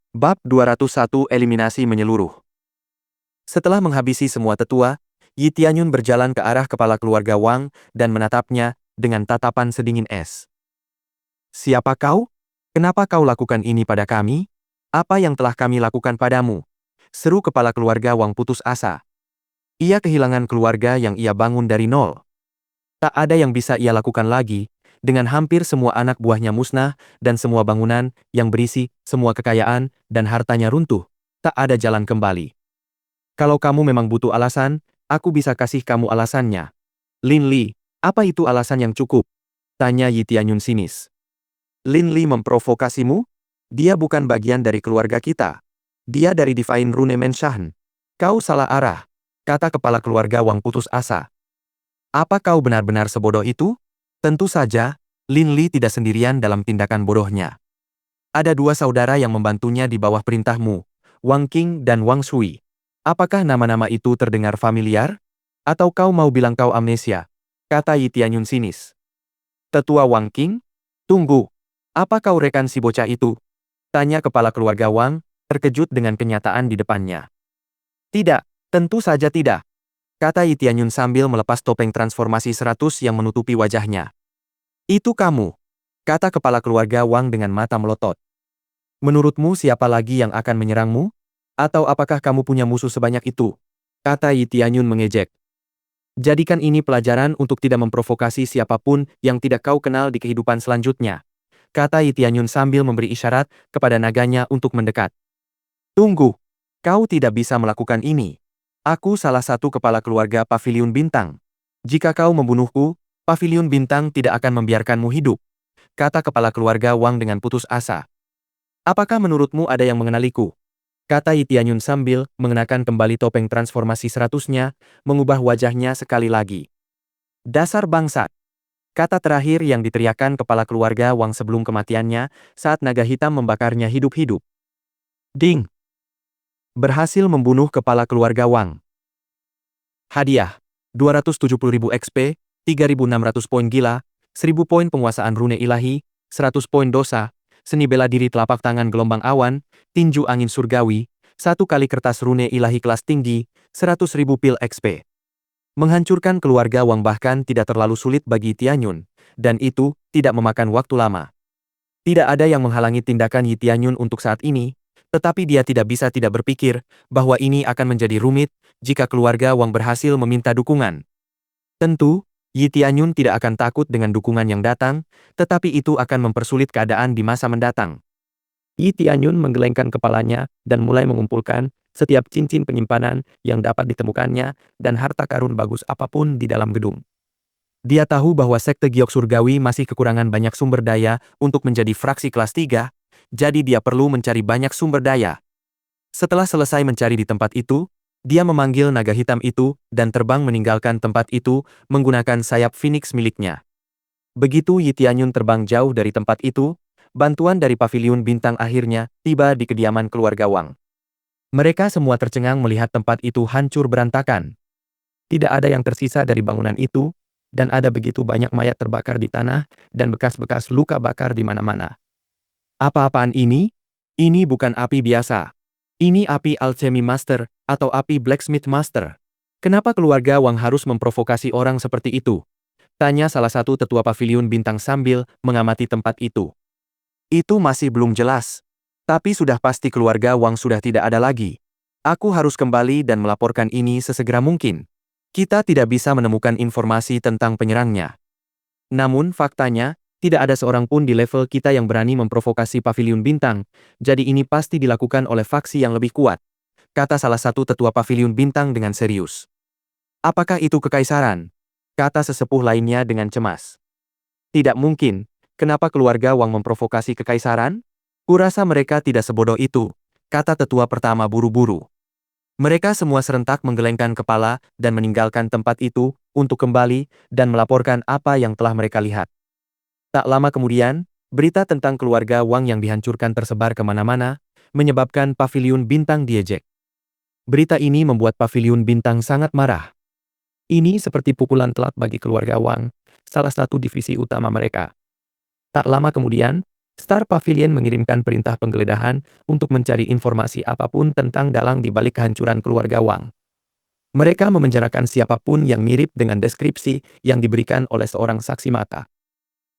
Bab 201 Eliminasi Menyeluruh. Setelah menghabisi semua tetua, Yi Tianyun berjalan ke arah kepala keluarga Wang dan menatapnya dengan tatapan sedingin es. "Siapa kau? Kenapa kau lakukan ini pada kami? Apa yang telah kami lakukan padamu?" seru kepala keluarga Wang putus asa. Ia kehilangan keluarga yang ia bangun dari nol. Tak ada yang bisa ia lakukan lagi, dengan hampir semua anak buahnya musnah dan semua bangunan yang berisi semua kekayaan dan hartanya runtuh. Tak ada jalan kembali. "Kalau kamu memang butuh alasan, aku bisa kasih kamu alasannya." "Lin Li, apa itu alasan yang cukup?" tanya Yi Tianyun sinis. "Lin Li memprovokasimu? Dia bukan bagian dari keluarga kita. Dia dari Divine Rune Menshan. Kau salah arah," kata kepala keluarga Wang putus asa. "Apa kau benar-benar sebodoh itu?" Tentu saja, Lin Li tidak sendirian dalam tindakan bodohnya. Ada dua saudara yang membantunya di bawah perintahmu, Wang Qing dan Wang Shui. Apakah nama-nama itu terdengar familiar? Atau kau mau bilang kau amnesia? Kata Yi Tianyun sinis. "Tetua Wang Qing? Tunggu. Apa kau rekan si bocah itu?" tanya kepala keluarga Wang, terkejut dengan kenyataan di depannya. "Tidak, tentu saja tidak," kata Yi Tianyun sambil melepas topeng transformasi 100 yang menutupi wajahnya. "Itu kamu," kata kepala keluarga Wang dengan mata melotot. "Menurutmu siapa lagi yang akan menyerangmu? Atau apakah kamu punya musuh sebanyak itu?" kata Yi Tianyun mengejek. "Jadikan ini pelajaran untuk tidak memprovokasi siapapun yang tidak kau kenal di kehidupan selanjutnya," kata Yi Tianyun sambil memberi isyarat kepada naganya untuk mendekat. "Tunggu, kau tidak bisa melakukan ini. Aku salah satu kepala keluarga Paviliun Bintang. Jika kau membunuhku, Paviliun Bintang tidak akan membiarkanmu hidup," kata kepala keluarga Wang dengan putus asa. "Apakah menurutmu ada yang mengenaliku?" kata Yi Tianyun sambil mengenakan kembali topeng transformasi 100-nya, mengubah wajahnya sekali lagi. "Dasar bangsat," kata terakhir yang diteriakkan kepala keluarga Wang sebelum kematiannya saat naga hitam membakarnya hidup-hidup. Ding! Berhasil membunuh kepala keluarga Wang. Hadiah, 270.000 XP, 3.600 poin gila, 1.000 poin penguasaan rune ilahi, 100 poin dosa, seni bela diri telapak tangan gelombang awan, tinju angin surgawi, 1 kali kertas rune ilahi kelas tinggi, 100.000 pil XP. Menghancurkan keluarga Wang bahkan tidak terlalu sulit bagi Tianyun, dan itu tidak memakan waktu lama. Tidak ada yang menghalangi tindakan Yi Tianyun untuk saat ini, tetapi dia tidak bisa tidak berpikir bahwa ini akan menjadi rumit jika keluarga Wang berhasil meminta dukungan. Tentu, Yi Tianyun tidak akan takut dengan dukungan yang datang, tetapi itu akan mempersulit keadaan di masa mendatang. Yi Tianyun menggelengkan kepalanya dan mulai mengumpulkan setiap cincin penyimpanan yang dapat ditemukannya dan harta karun bagus apapun di dalam gedung. Dia tahu bahwa sekte giok surgawi masih kekurangan banyak sumber daya untuk menjadi fraksi kelas 3, jadi dia perlu mencari banyak sumber daya. Setelah selesai mencari di tempat itu, dia memanggil naga hitam itu dan terbang meninggalkan tempat itu menggunakan sayap Phoenix miliknya. Begitu Yi Tianyun terbang jauh dari tempat itu, bantuan dari Paviliun Bintang akhirnya tiba di kediaman keluarga Wang. Mereka semua tercengang melihat tempat itu hancur berantakan. Tidak ada yang tersisa dari bangunan itu, dan ada begitu banyak mayat terbakar di tanah dan bekas-bekas luka bakar di mana-mana. "Apa-apaan ini? Ini bukan api biasa. Ini api Alchemy Master atau api Blacksmith Master. Kenapa keluarga Wang harus memprovokasi orang seperti itu?" tanya salah satu tetua Paviliun Bintang sambil mengamati tempat itu. "Itu masih belum jelas. Tapi sudah pasti keluarga Wang sudah tidak ada lagi. Aku harus kembali dan melaporkan ini sesegera mungkin. Kita tidak bisa menemukan informasi tentang penyerangnya. Namun faktanya, tidak ada seorang pun di level kita yang berani memprovokasi Paviliun Bintang, jadi ini pasti dilakukan oleh faksi yang lebih kuat," kata salah satu tetua Paviliun Bintang dengan serius. "Apakah itu kekaisaran?" kata sesepuh lainnya dengan cemas. "Tidak mungkin, kenapa keluarga Wang memprovokasi kekaisaran? Kurasa mereka tidak sebodoh itu," kata tetua pertama buru-buru. Mereka semua serentak menggelengkan kepala dan meninggalkan tempat itu untuk kembali dan melaporkan apa yang telah mereka lihat. Tak lama kemudian, berita tentang keluarga Wang yang dihancurkan tersebar kemana-mana, menyebabkan Paviliun Bintang diejek. Berita ini membuat Paviliun Bintang sangat marah. Ini seperti pukulan telak bagi keluarga Wang, salah satu divisi utama mereka. Tak lama kemudian, Star Pavilion mengirimkan perintah penggeledahan untuk mencari informasi apapun tentang dalang di balik kehancuran keluarga Wang. Mereka memenjarakan siapapun yang mirip dengan deskripsi yang diberikan oleh seorang saksi mata.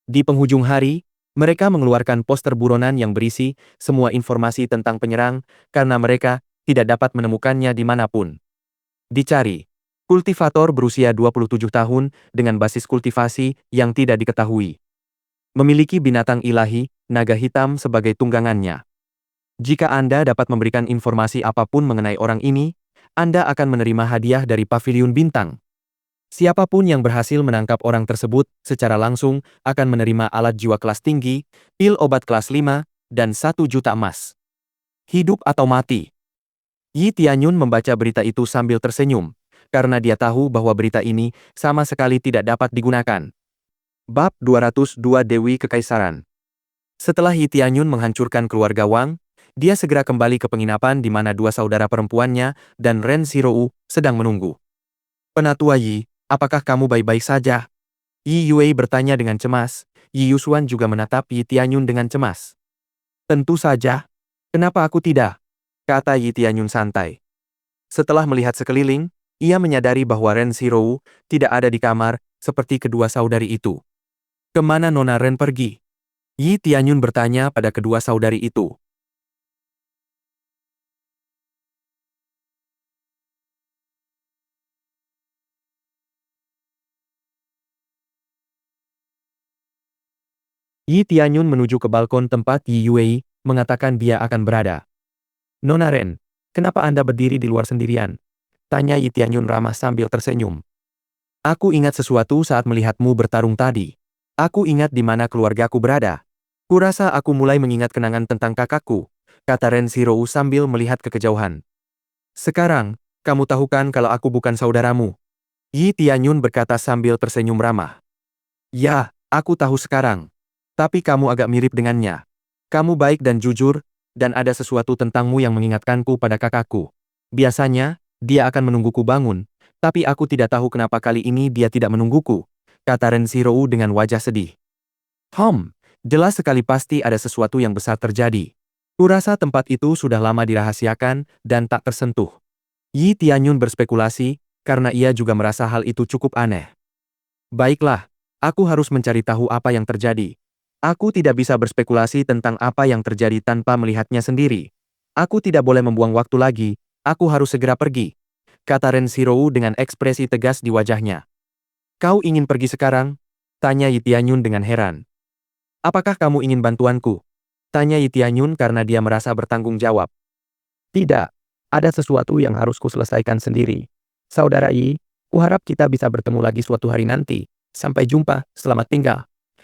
Di penghujung hari, mereka mengeluarkan poster buronan yang berisi semua informasi tentang penyerang karena mereka tidak dapat menemukannya dimanapun. Dicari. Kultivator berusia 27 tahun dengan basis kultivasi yang tidak diketahui. Memiliki binatang ilahi, naga hitam sebagai tunggangannya. Jika Anda dapat memberikan informasi apapun mengenai orang ini, Anda akan menerima hadiah dari Paviliun Bintang. Siapapun yang berhasil menangkap orang tersebut secara langsung akan menerima alat jiwa kelas tinggi, pil obat kelas 5, dan 1 juta emas. Hidup atau mati. Yi Tianyun membaca berita itu sambil tersenyum, karena dia tahu bahwa berita ini sama sekali tidak dapat digunakan. Bab 202 Dewi Kekaisaran. Setelah Yi Tianyun menghancurkan keluarga Wang, dia segera kembali ke penginapan di mana dua saudara perempuannya dan Ren Zhirou sedang menunggu. Penatua Yi, apakah kamu baik-baik saja? Yi Yue bertanya dengan cemas. Yi Yusuan juga menatap Yi Tianyun dengan cemas. Tentu saja. Kenapa aku tidak? Kata Yi Tianyun santai. Setelah melihat sekeliling, ia menyadari bahwa Ren Zhirou tidak ada di kamar seperti kedua saudari itu. Kemana Nona Ren pergi? Yi Tianyun bertanya pada kedua saudari itu. Yi Tianyun menuju ke balkon tempat Yi Yue mengatakan dia akan berada. Nona Ren, kenapa Anda berdiri di luar sendirian? Tanya Yi Tianyun ramah sambil tersenyum. Aku ingat sesuatu saat melihatmu bertarung tadi. Aku ingat di mana keluargaku berada. Kurasa aku mulai mengingat kenangan tentang kakakku, kata Ren Zhirou sambil melihat ke kejauhan. Sekarang, kamu tahu kan kalau aku bukan saudaramu? Yi Tianyun berkata sambil tersenyum ramah. Ya, aku tahu sekarang. Tapi kamu agak mirip dengannya. Kamu baik dan jujur, dan ada sesuatu tentangmu yang mengingatkanku pada kakakku. Biasanya, dia akan menungguku bangun, tapi aku tidak tahu kenapa kali ini dia tidak menungguku, kata Ren Zhirou dengan wajah sedih. Jelas sekali pasti ada sesuatu yang besar terjadi. Kurasa tempat itu sudah lama dirahasiakan dan tak tersentuh. Yi Tianyun berspekulasi, karena ia juga merasa hal itu cukup aneh. Baiklah, aku harus mencari tahu apa yang terjadi. Aku tidak bisa berspekulasi tentang apa yang terjadi tanpa melihatnya sendiri. Aku tidak boleh membuang waktu lagi, aku harus segera pergi, kata Ren Zhirou dengan ekspresi tegas di wajahnya. Kau ingin pergi sekarang? Tanya Yi Tianyun dengan heran. Apakah kamu ingin bantuanku? Tanya Yi Tianyun karena dia merasa bertanggung jawab. Tidak, ada sesuatu yang harus kuselesaikan sendiri. Saudara Yi, kuharap kita bisa bertemu lagi suatu hari nanti. Sampai jumpa, selamat tinggal,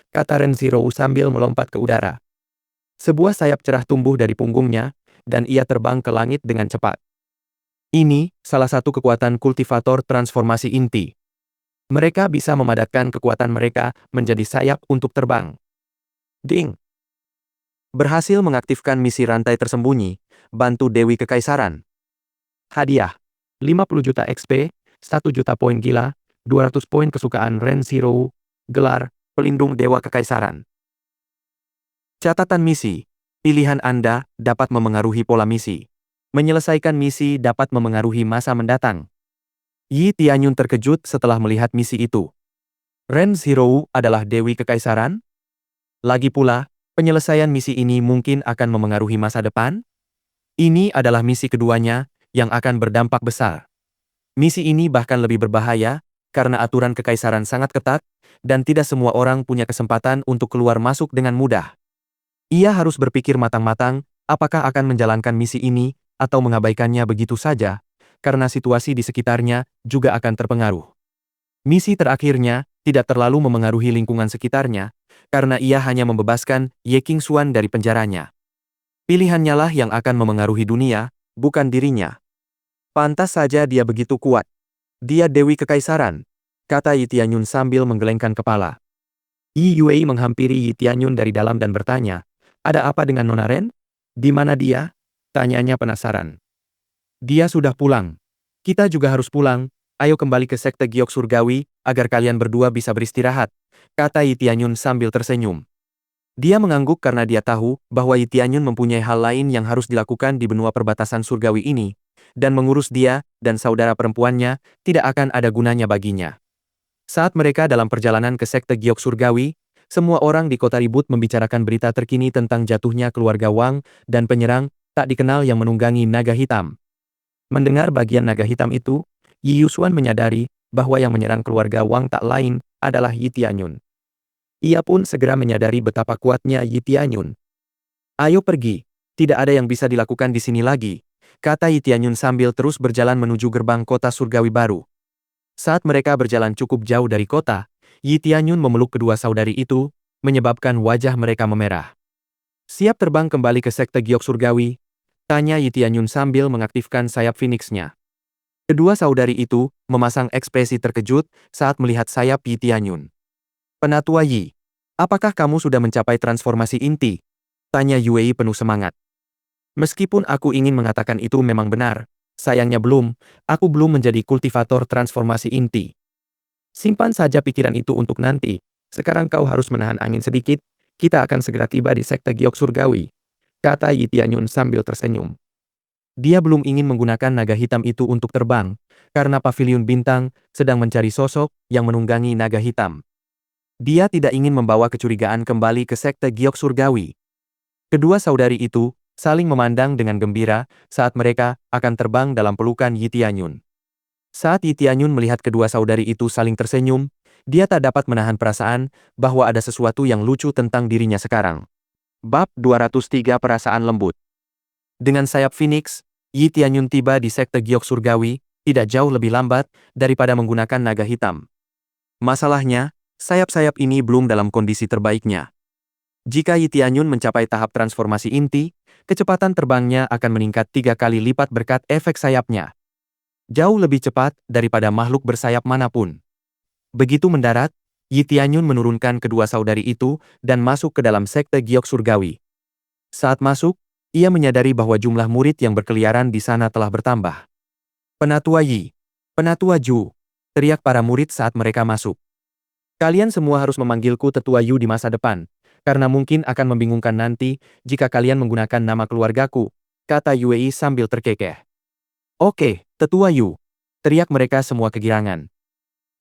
kata Ren Zhirou sambil melompat ke udara. Sebuah sayap cerah tumbuh dari punggungnya, dan ia terbang ke langit dengan cepat. Ini salah satu kekuatan kultivator transformasi inti. Mereka bisa memadatkan kekuatan mereka menjadi sayap untuk terbang. Ding! Berhasil mengaktifkan misi rantai tersembunyi, bantu Dewi Kekaisaran. Hadiah. 50 juta XP, 1 juta poin gila, 200 poin kesukaan Ren Zhirou, gelar, pelindung Dewa Kekaisaran. Catatan misi. Pilihan Anda dapat memengaruhi pola misi. Menyelesaikan misi dapat memengaruhi masa mendatang. Yi Tianyun terkejut setelah melihat misi itu. Ren Zhirou adalah Dewi Kekaisaran? Lagi pula, penyelesaian misi ini mungkin akan memengaruhi masa depan? Ini adalah misi keduanya, yang akan berdampak besar. Misi ini bahkan lebih berbahaya, karena aturan kekaisaran sangat ketat, dan tidak semua orang punya kesempatan untuk keluar masuk dengan mudah. Ia harus berpikir matang-matang, apakah akan menjalankan misi ini, atau mengabaikannya begitu saja, karena situasi di sekitarnya juga akan terpengaruh. Misi terakhirnya tidak terlalu memengaruhi lingkungan sekitarnya, karena ia hanya membebaskan Ye Qingxuan dari penjaranya. Pilihannya lah yang akan memengaruhi dunia, bukan dirinya. Pantas saja dia begitu kuat. Dia Dewi Kekaisaran, kata Yi Tianyun sambil menggelengkan kepala. Yi Yue menghampiri Yi Tianyun dari dalam dan bertanya, ada apa dengan Nona Ren? Di mana dia? Tanyanya penasaran. Dia sudah pulang. Kita juga harus pulang, ayo kembali ke sekte Giok Surgawi, agar kalian berdua bisa beristirahat, kata Yi Tianyun sambil tersenyum. Dia mengangguk karena dia tahu bahwa Yi Tianyun mempunyai hal lain yang harus dilakukan di benua perbatasan surgawi ini, dan mengurus dia dan saudara perempuannya tidak akan ada gunanya baginya. Saat mereka dalam perjalanan ke sekte giok surgawi, semua orang di kota ribut membicarakan berita terkini tentang jatuhnya keluarga Wang dan penyerang tak dikenal yang menunggangi naga hitam. Mendengar bagian naga hitam itu, Yi Yusuan menyadari bahwa yang menyerang keluarga Wang tak lain adalah Yi Tianyun. Ia pun segera menyadari betapa kuatnya Yi Tianyun. "Ayo pergi, tidak ada yang bisa dilakukan di sini lagi," kata Yi Tianyun sambil terus berjalan menuju gerbang kota surgawi baru. Saat mereka berjalan cukup jauh dari kota, Yi Tianyun memeluk kedua saudari itu, menyebabkan wajah mereka memerah. "Siap terbang kembali ke sekte giok surgawi?" tanya Yi Tianyun sambil mengaktifkan sayap Phoenix-nya. Kedua saudari itu memasang ekspresi terkejut saat melihat sayap Yi Tianyun. "Penatua Yi, apakah kamu sudah mencapai transformasi inti?" tanya Yue penuh semangat. "Meskipun aku ingin mengatakan itu memang benar, sayangnya aku belum menjadi kultivator transformasi inti. Simpan saja pikiran itu untuk nanti, sekarang kau harus menahan angin sedikit, kita akan segera tiba di sekte giok surgawi," kata Yi Tianyun sambil tersenyum. Dia belum ingin menggunakan naga hitam itu untuk terbang, karena pavilion bintang sedang mencari sosok yang menunggangi naga hitam. Dia tidak ingin membawa kecurigaan kembali ke sekte giok surgawi. Kedua saudari itu saling memandang dengan gembira saat mereka akan terbang dalam pelukan Yi Tianyun. Saat Yi Tianyun melihat kedua saudari itu saling tersenyum, dia tak dapat menahan perasaan bahwa ada sesuatu yang lucu tentang dirinya sekarang. Bab 203 Perasaan Lembut. Dengan sayap Phoenix, Yi Tianyun tiba di sekte giok surgawi, tidak jauh lebih lambat daripada menggunakan naga hitam. Masalahnya, sayap-sayap ini belum dalam kondisi terbaiknya. Jika Yi Tianyun mencapai tahap transformasi inti, kecepatan terbangnya akan meningkat 3 kali lipat berkat efek sayapnya. Jauh lebih cepat daripada makhluk bersayap manapun. Begitu mendarat, Yi Tianyun menurunkan kedua saudari itu dan masuk ke dalam sekte giok surgawi. Saat masuk, ia menyadari bahwa jumlah murid yang berkeliaran di sana telah bertambah. "Penatua Yi, Penatua Ju," teriak para murid saat mereka masuk. "Kalian semua harus memanggilku Tetua Yu di masa depan, karena mungkin akan membingungkan nanti jika kalian menggunakan nama keluargaku," kata Yue sambil terkekeh. "Oke, Tetua Yu," teriak mereka semua kegirangan.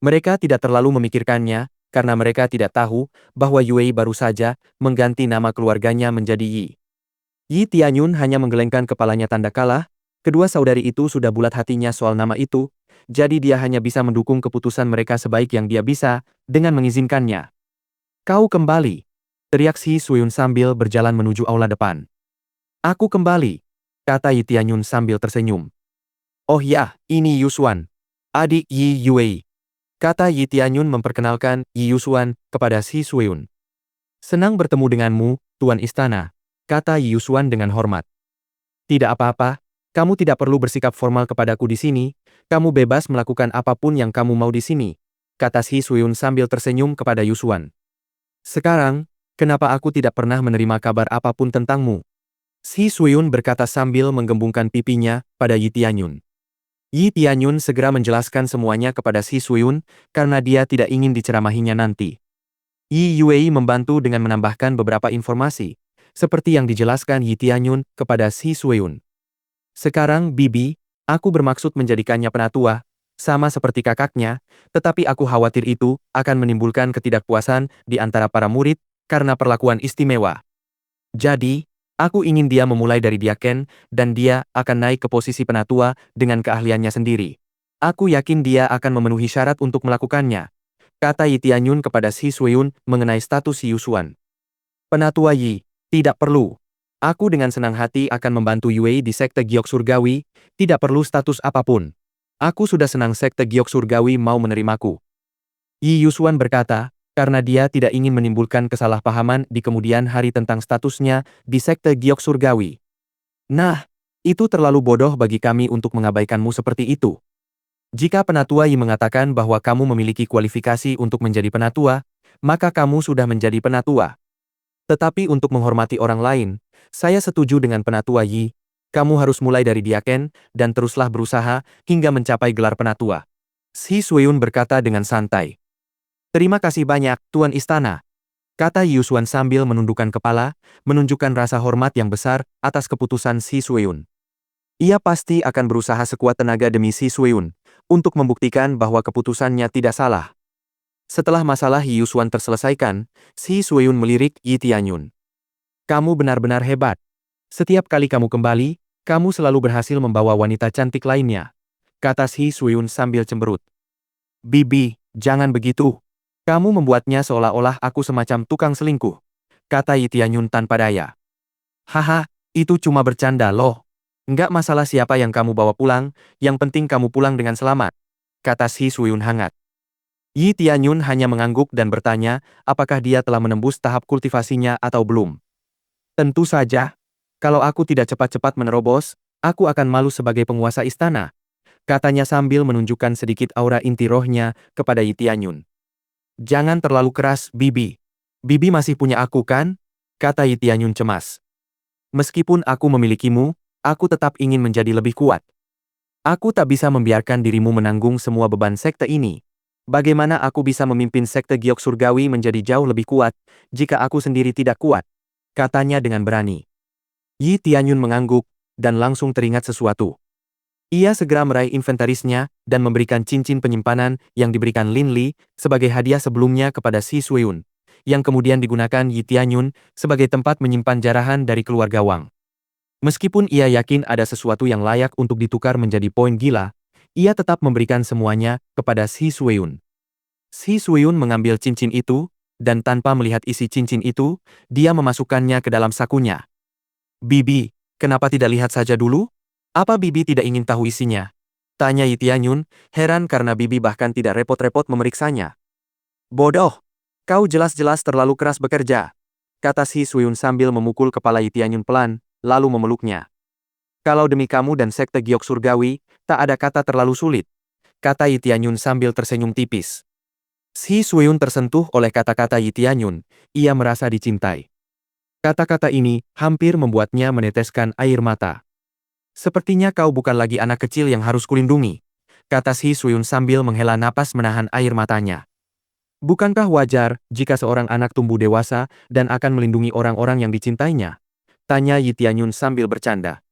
Mereka tidak terlalu memikirkannya, karena mereka tidak tahu bahwa Yue baru saja mengganti nama keluarganya menjadi Yi. Yi Tianyun hanya menggelengkan kepalanya tanda kalah, kedua saudari itu sudah bulat hatinya soal nama itu, jadi dia hanya bisa mendukung keputusan mereka sebaik yang dia bisa, dengan mengizinkannya. "Kau kembali," teriak Si Suyun sambil berjalan menuju aula depan. "Aku kembali," kata Yi Tianyun sambil tersenyum. "Oh ya, ini Yusuan, adik Yi Yue," kata Yi Tianyun memperkenalkan Yi Yusuan kepada Si Suyun. "Senang bertemu denganmu, Tuan Istana," kata Yi Yusuan dengan hormat. "Tidak apa-apa, kamu tidak perlu bersikap formal kepadaku di sini, kamu bebas melakukan apapun yang kamu mau di sini," kata Si Suyun sambil tersenyum kepada Yusuan. "Sekarang, kenapa aku tidak pernah menerima kabar apapun tentangmu?" Si Suyun berkata sambil menggembungkan pipinya pada Yi Tianyun. Yi Tianyun segera menjelaskan semuanya kepada Si Suyun karena dia tidak ingin diceramahinya nanti. Yi Yue membantu dengan menambahkan beberapa informasi, seperti yang dijelaskan Yi Tianyun kepada Si Suyun. "Sekarang, Bibi, aku bermaksud menjadikannya penatua, sama seperti kakaknya, tetapi aku khawatir itu akan menimbulkan ketidakpuasan di antara para murid karena perlakuan istimewa. Jadi, aku ingin dia memulai dari diaken dan dia akan naik ke posisi penatua dengan keahliannya sendiri. Aku yakin dia akan memenuhi syarat untuk melakukannya," kata Yi Tianyun kepada Si Suyun mengenai status Si Yusuan. "Penatua Yi, tidak perlu. Aku dengan senang hati akan membantu Yue di sekte giok surgawi, tidak perlu status apapun. Aku sudah senang sekte giok surgawi mau menerimaku," Yi Yusuan berkata, karena dia tidak ingin menimbulkan kesalahpahaman di kemudian hari tentang statusnya di sekte giok surgawi. "Nah, itu terlalu bodoh bagi kami untuk mengabaikanmu seperti itu. Jika penatua Yi mengatakan bahwa kamu memiliki kualifikasi untuk menjadi penatua, maka kamu sudah menjadi penatua. Tetapi untuk menghormati orang lain, saya setuju dengan penatua Yi, kamu harus mulai dari diaken dan teruslah berusaha hingga mencapai gelar penatua," Si Suyun berkata dengan santai. "Terima kasih banyak, Tuan Istana." kata Yusuan sambil menundukkan kepala, menunjukkan rasa hormat yang besar atas keputusan Si Sueyun. Ia pasti akan berusaha sekuat tenaga demi Si Sueyun, untuk membuktikan bahwa keputusannya tidak salah. Setelah masalah Yusuan terselesaikan, Si Sueyun melirik Yi Tianyun. Kamu benar-benar hebat. Setiap kali kamu kembali, kamu selalu berhasil membawa wanita cantik lainnya, kata Si Sueyun sambil cemberut. Bibi, jangan begitu. Kamu membuatnya seolah-olah aku semacam tukang selingkuh, kata Yi Tianyun tanpa daya. Haha, itu cuma bercanda loh. Nggak masalah siapa yang kamu bawa pulang, yang penting kamu pulang dengan selamat, kata Si Sueyun hangat. Yi Tianyun hanya mengangguk dan bertanya, apakah dia telah menembus tahap kultivasinya atau belum. Tentu saja. Kalau aku tidak cepat-cepat menerobos, aku akan malu sebagai penguasa istana, katanya sambil menunjukkan sedikit aura inti rohnya kepada Yi Tianyun. Jangan terlalu keras, Bibi. Bibi masih punya aku kan? Kata Yi Tianyun cemas. Meskipun aku memilikimu, aku tetap ingin menjadi lebih kuat. Aku tak bisa membiarkan dirimu menanggung semua beban sekte ini. Bagaimana aku bisa memimpin sekte giok surgawi menjadi jauh lebih kuat, jika aku sendiri tidak kuat? Katanya dengan berani. Yi Tianyun mengangguk, dan langsung teringat sesuatu. Ia segera meraih inventarisnya dan memberikan cincin penyimpanan yang diberikan Lin Li sebagai hadiah sebelumnya kepada Si Sueyun, yang kemudian digunakan Yi Tianyun sebagai tempat menyimpan jarahan dari keluarga Wang. Meskipun ia yakin ada sesuatu yang layak untuk ditukar menjadi poin gila, ia tetap memberikan semuanya kepada Si Sueyun. Si Sueyun mengambil cincin itu, dan tanpa melihat isi cincin itu, dia memasukkannya ke dalam sakunya. Bibi, kenapa tidak lihat saja dulu? Apa Bibi tidak ingin tahu isinya? Tanya Yi Tianyun, heran karena Bibi bahkan tidak repot-repot memeriksanya. Bodoh! Kau jelas-jelas terlalu keras bekerja, kata Si Sueyun sambil memukul kepala Yi Tianyun pelan, lalu memeluknya. Kalau demi kamu dan sekte giok surgawi, tak ada kata terlalu sulit, kata Yi Tianyun sambil tersenyum tipis. Si Sueyun tersentuh oleh kata-kata Yi Tianyun, ia merasa dicintai. Kata-kata ini hampir membuatnya meneteskan air mata. Sepertinya kau bukan lagi anak kecil yang harus kulindungi, kata Si Sueyun sambil menghela napas menahan air matanya. Bukankah wajar jika seorang anak tumbuh dewasa dan akan melindungi orang-orang yang dicintainya? Tanya Yi Tianyun sambil bercanda.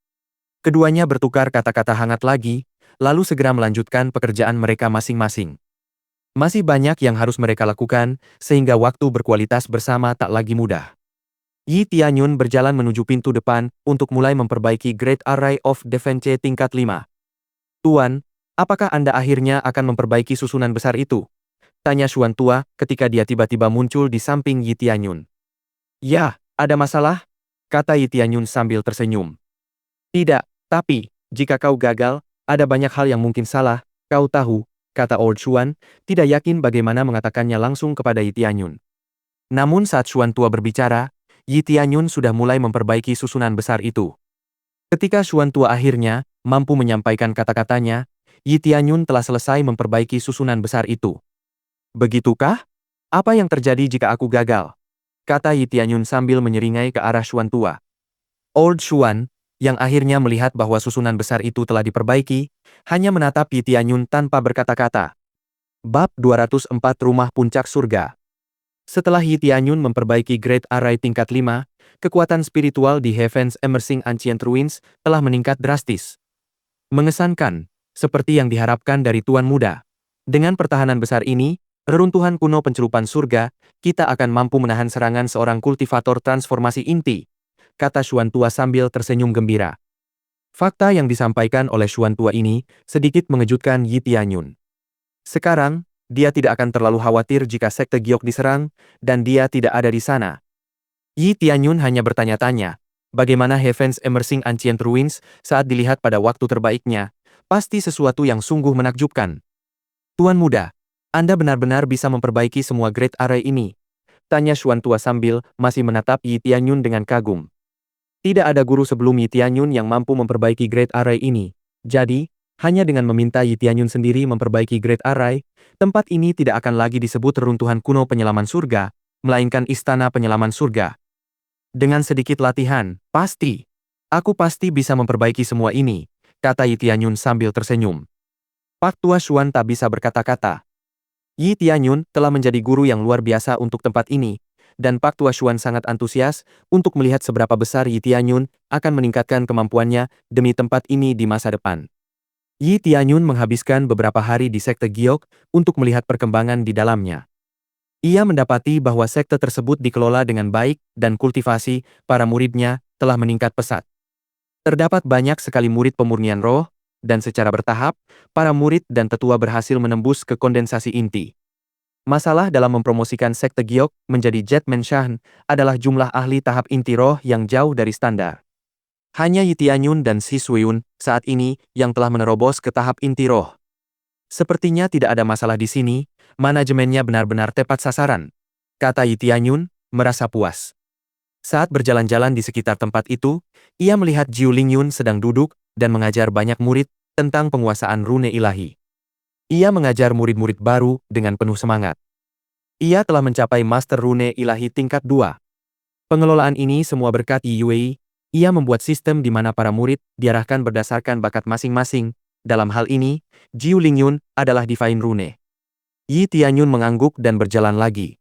Keduanya bertukar kata-kata hangat lagi, lalu segera melanjutkan pekerjaan mereka masing-masing. Masih banyak yang harus mereka lakukan, sehingga waktu berkualitas bersama tak lagi mudah. Yi Tianyun berjalan menuju pintu depan untuk mulai memperbaiki Great Array of Defense tingkat 5. Tuan, apakah Anda akhirnya akan memperbaiki susunan besar itu? Tanya Xuan tua ketika dia tiba-tiba muncul di samping Yi Tianyun. Ya, ada masalah? Kata Yi Tianyun sambil tersenyum. Tidak, tapi, jika kau gagal, ada banyak hal yang mungkin salah, kau tahu, kata Old Xuan, tidak yakin bagaimana mengatakannya langsung kepada Yi Tianyun. Namun saat Xuan tua berbicara, Yi Tianyun sudah mulai memperbaiki susunan besar itu. Ketika Xuan tua akhirnya mampu menyampaikan kata-katanya, Yi Tianyun telah selesai memperbaiki susunan besar itu. Begitukah? Apa yang terjadi jika aku gagal? Kata Yi Tianyun sambil menyeringai ke arah Xuan tua. Old Xuan, yang akhirnya melihat bahwa susunan besar itu telah diperbaiki, hanya menatap Yi Tianyun tanpa berkata-kata. Bab 204 Rumah Puncak Surga. Setelah Yi Tianyun memperbaiki Great Array tingkat 5, kekuatan spiritual di Heaven's Emerging Ancient Ruins telah meningkat drastis. Mengesankan, seperti yang diharapkan dari Tuan Muda. Dengan pertahanan besar ini, reruntuhan kuno pencelupan surga, kita akan mampu menahan serangan seorang kultivator transformasi inti, kata Xuan tua sambil tersenyum gembira. Fakta yang disampaikan oleh Xuan tua ini sedikit mengejutkan Yi Tianyun. Sekarang, dia tidak akan terlalu khawatir jika sekte giok diserang, dan dia tidak ada di sana. Yi Tianyun hanya bertanya-tanya, bagaimana Heaven's Emerging Ancient Ruins saat dilihat pada waktu terbaiknya, pasti sesuatu yang sungguh menakjubkan. Tuan Muda, Anda benar-benar bisa memperbaiki semua Great Array ini? Tanya Xuan tua sambil masih menatap Yi Tianyun dengan kagum. Tidak ada guru sebelum Yi Tianyun yang mampu memperbaiki Great Array ini, jadi, hanya dengan meminta Yi Tianyun sendiri memperbaiki Great Array, tempat ini tidak akan lagi disebut reruntuhan kuno penyelaman surga, melainkan istana penyelaman surga. Dengan sedikit latihan, aku pasti bisa memperbaiki semua ini, kata Yi Tianyun sambil tersenyum. Pak Tua Xuan tak bisa berkata-kata. Yi Tianyun telah menjadi guru yang luar biasa untuk tempat ini, dan Pak Tua Xuan sangat antusias untuk melihat seberapa besar Yi Tianyun akan meningkatkan kemampuannya demi tempat ini di masa depan. Yi Tianyun menghabiskan beberapa hari di sekte Giok untuk melihat perkembangan di dalamnya. Ia mendapati bahwa sekte tersebut dikelola dengan baik dan kultivasi para muridnya telah meningkat pesat. Terdapat banyak sekali murid pemurnian roh, dan secara bertahap, para murid dan tetua berhasil menembus ke kondensasi inti. Masalah dalam mempromosikan sekte Giok menjadi Jet Menshan adalah jumlah ahli tahap inti roh yang jauh dari standar. Hanya Yi Tianyun dan Si Suiyun saat ini yang telah menerobos ke tahap inti roh. Sepertinya tidak ada masalah di sini, manajemennya benar-benar tepat sasaran, kata Yi Tianyun, merasa puas. Saat berjalan-jalan di sekitar tempat itu, ia melihat Jiu Lingyun sedang duduk dan mengajar banyak murid tentang penguasaan rune ilahi. Ia mengajar murid-murid baru dengan penuh semangat. Ia telah mencapai Master Rune Ilahi tingkat 2. Pengelolaan ini semua berkat Yi Wei. Ia membuat sistem di mana para murid diarahkan berdasarkan bakat masing-masing. Dalam hal ini, Jiu Lingyun adalah Divine Rune. Yi Tianyun mengangguk dan berjalan lagi.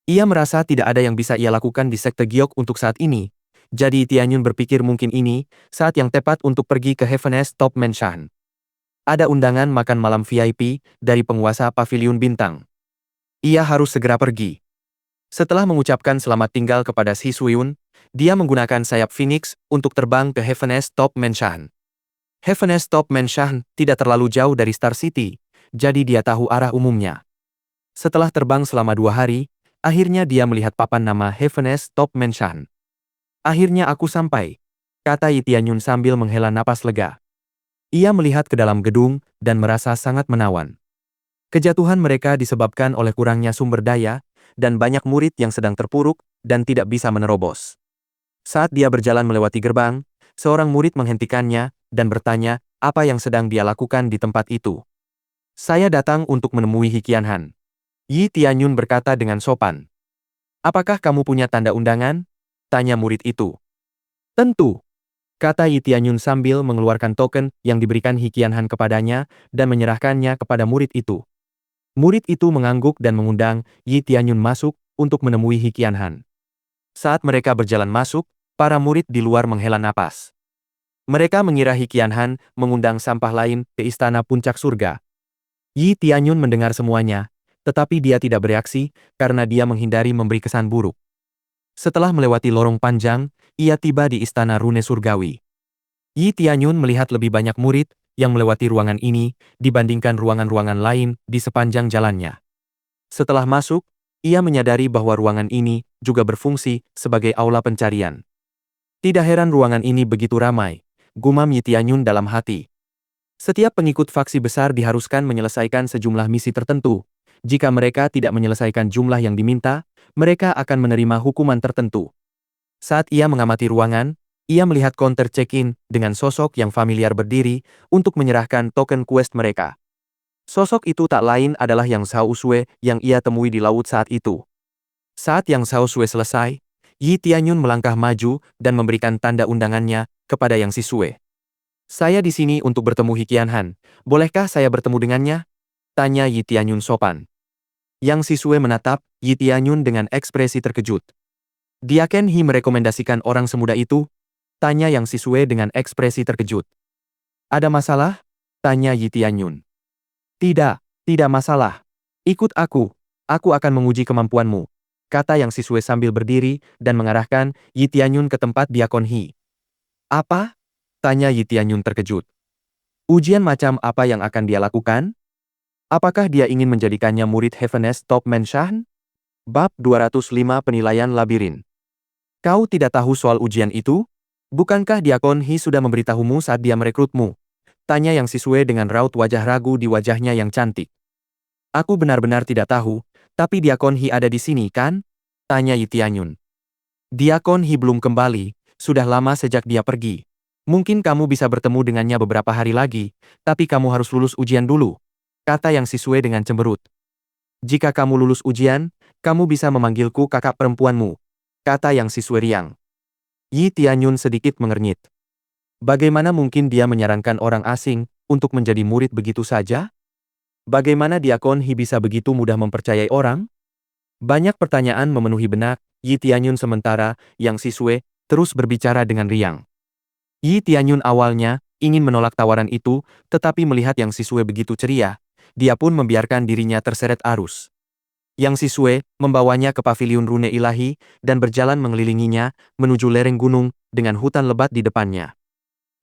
Ia merasa tidak ada yang bisa ia lakukan di sekte Giok untuk saat ini. Jadi Yi Tianyun berpikir mungkin ini saat yang tepat untuk pergi ke Heaven's Top Menshan. Ada undangan makan malam VIP dari penguasa Paviliun Bintang. Ia harus segera pergi. Setelah mengucapkan selamat tinggal kepada Si Suiyun, dia menggunakan sayap Phoenix untuk terbang ke Heaven's Top Menshan. Heaven's Top Menshan tidak terlalu jauh dari Star City, jadi dia tahu arah umumnya. Setelah terbang selama 2 hari, akhirnya dia melihat papan nama Heaven's Top Menshan. Akhirnya aku sampai, kata Yi Tianyun sambil menghela napas lega. Ia melihat ke dalam gedung dan merasa sangat menawan. Kejatuhan mereka disebabkan oleh kurangnya sumber daya, dan banyak murid yang sedang terpuruk dan tidak bisa menerobos. Saat dia berjalan melewati gerbang, seorang murid menghentikannya dan bertanya apa yang sedang dia lakukan di tempat itu. Saya datang untuk menemui Hikianhan. Yi Tianyun berkata dengan sopan. Apakah kamu punya tanda undangan? Tanya murid itu. Tentu, kata Yi Tianyun sambil mengeluarkan token yang diberikan Hikianhan kepadanya dan menyerahkannya kepada murid itu. Murid itu mengangguk dan mengundang Yi Tianyun masuk untuk menemui Hikianhan. Saat mereka berjalan masuk, para murid di luar menghela napas. Mereka mengira Hikianhan mengundang sampah lain ke istana puncak surga. Yi Tianyun mendengar semuanya, tetapi dia tidak bereaksi karena dia menghindari memberi kesan buruk. Setelah melewati lorong panjang, ia tiba di istana rune surgawi. Yi Tianyun melihat lebih banyak murid yang melewati ruangan ini dibandingkan ruangan-ruangan lain di sepanjang jalannya. Setelah masuk, ia menyadari bahwa ruangan ini juga berfungsi sebagai aula pencarian. Tidak heran ruangan ini begitu ramai, gumam Yi Tianyun dalam hati. Setiap pengikut faksi besar diharuskan menyelesaikan sejumlah misi tertentu. Jika mereka tidak menyelesaikan jumlah yang diminta, mereka akan menerima hukuman tertentu. Saat ia mengamati ruangan, ia melihat counter check-in dengan sosok yang familiar berdiri untuk menyerahkan token quest mereka. Sosok itu tak lain adalah Yang Zhao Sui yang ia temui di laut saat itu. Saat Yang Zhao Sui selesai, Yi Tianyun melangkah maju dan memberikan tanda undangannya kepada Yang Si Sui. Saya di sini untuk bertemu Hikianhan. Bolehkah saya bertemu dengannya? Tanya Yi Tianyun sopan. Yang Si Sui menatap Yi Tianyun dengan ekspresi terkejut. Diaken He merekomendasikan orang semuda itu? Tanya Yang Si Sui dengan ekspresi terkejut. Ada masalah? Tanya Yi Tianyun. Tidak masalah. Ikut aku akan menguji kemampuanmu, kata Yang Si Sui sambil berdiri dan mengarahkan Yi Tianyun ke tempat Diakon He. Apa? Tanya Yi Tianyun terkejut. Ujian macam apa yang akan dia lakukan? Apakah dia ingin menjadikannya murid Heaven's Top Menshan? Bab 205 Penilaian Labirin. Kau tidak tahu soal ujian itu? Bukankah Diakon He sudah memberitahumu saat dia merekrutmu? Tanya Yang Si Sui dengan raut wajah ragu di wajahnya yang cantik. Aku benar-benar tidak tahu, tapi Diakon He ada di sini kan? Tanya Yi Tianyun. Diakon He belum kembali, sudah lama sejak dia pergi. Mungkin kamu bisa bertemu dengannya beberapa hari lagi, tapi kamu harus lulus ujian dulu, kata Yang Si Sui dengan cemberut. Jika kamu lulus ujian, kamu bisa memanggilku kakak perempuanmu, kata Yang Si Sui riang. Yi Tianyun sedikit mengernyit. Bagaimana mungkin dia menyarankan orang asing untuk menjadi murid begitu saja? Bagaimana Diakon He bisa begitu mudah mempercayai orang? Banyak pertanyaan memenuhi benak Yi Tianyun sementara Yang Sisue terus berbicara dengan riang. Yi Tianyun awalnya ingin menolak tawaran itu, tetapi melihat Yang Sisue begitu ceria, dia pun membiarkan dirinya terseret arus. Yang Sisue membawanya ke paviliun rune ilahi dan berjalan mengelilinginya menuju lereng gunung dengan hutan lebat di depannya.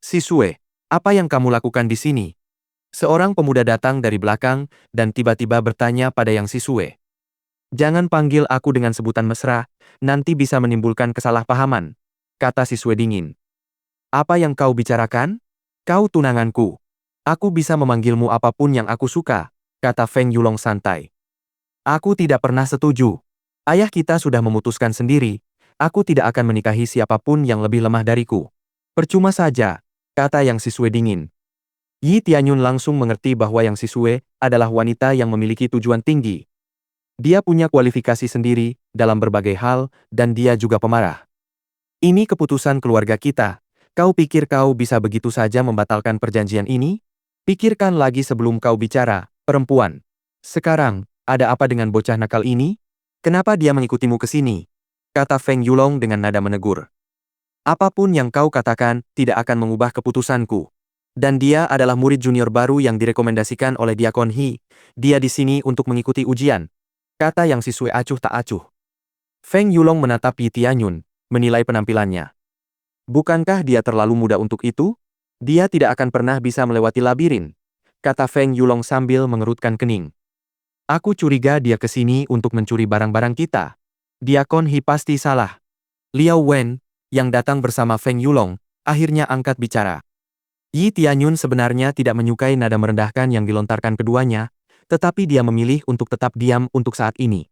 Sisue, apa yang kamu lakukan di sini? Seorang pemuda datang dari belakang dan tiba-tiba bertanya pada Yang Sisue. Jangan panggil aku dengan sebutan mesra, nanti bisa menimbulkan kesalahpahaman, kata Sisue dingin. Apa yang kau bicarakan? Kau tunanganku. Aku bisa memanggilmu apapun yang aku suka, kata Feng Yulong santai. Aku tidak pernah setuju. Ayah kita sudah memutuskan sendiri, aku tidak akan menikahi siapapun yang lebih lemah dariku. Percuma saja, kata Yang Sisue dingin. Yi Tianyun langsung mengerti bahwa Yang Sisue adalah wanita yang memiliki tujuan tinggi. Dia punya kualifikasi sendiri dalam berbagai hal dan dia juga pemarah. Ini keputusan keluarga kita. Kau pikir kau bisa begitu saja membatalkan perjanjian ini? Pikirkan lagi sebelum kau bicara, perempuan. Sekarang, ada apa dengan bocah nakal ini? Kenapa dia mengikutimu ke sini? Kata Feng Yulong dengan nada menegur. Apapun yang kau katakan tidak akan mengubah keputusanku. Dan dia adalah murid junior baru yang direkomendasikan oleh Diakon He. Dia di sini untuk mengikuti ujian. Kata Yang Sisue acuh tak acuh. Feng Yulong menatap Yi Tianyun, menilai penampilannya. Bukankah dia terlalu muda untuk itu? Dia tidak akan pernah bisa melewati labirin. Kata Feng Yulong sambil mengerutkan kening. Aku curiga dia ke sini untuk mencuri barang-barang kita. Diakon He pasti salah. Liao Wen, yang datang bersama Feng Yulong, akhirnya angkat bicara. Yi Tianyun sebenarnya tidak menyukai nada merendahkan yang dilontarkan keduanya, tetapi dia memilih untuk tetap diam untuk saat ini.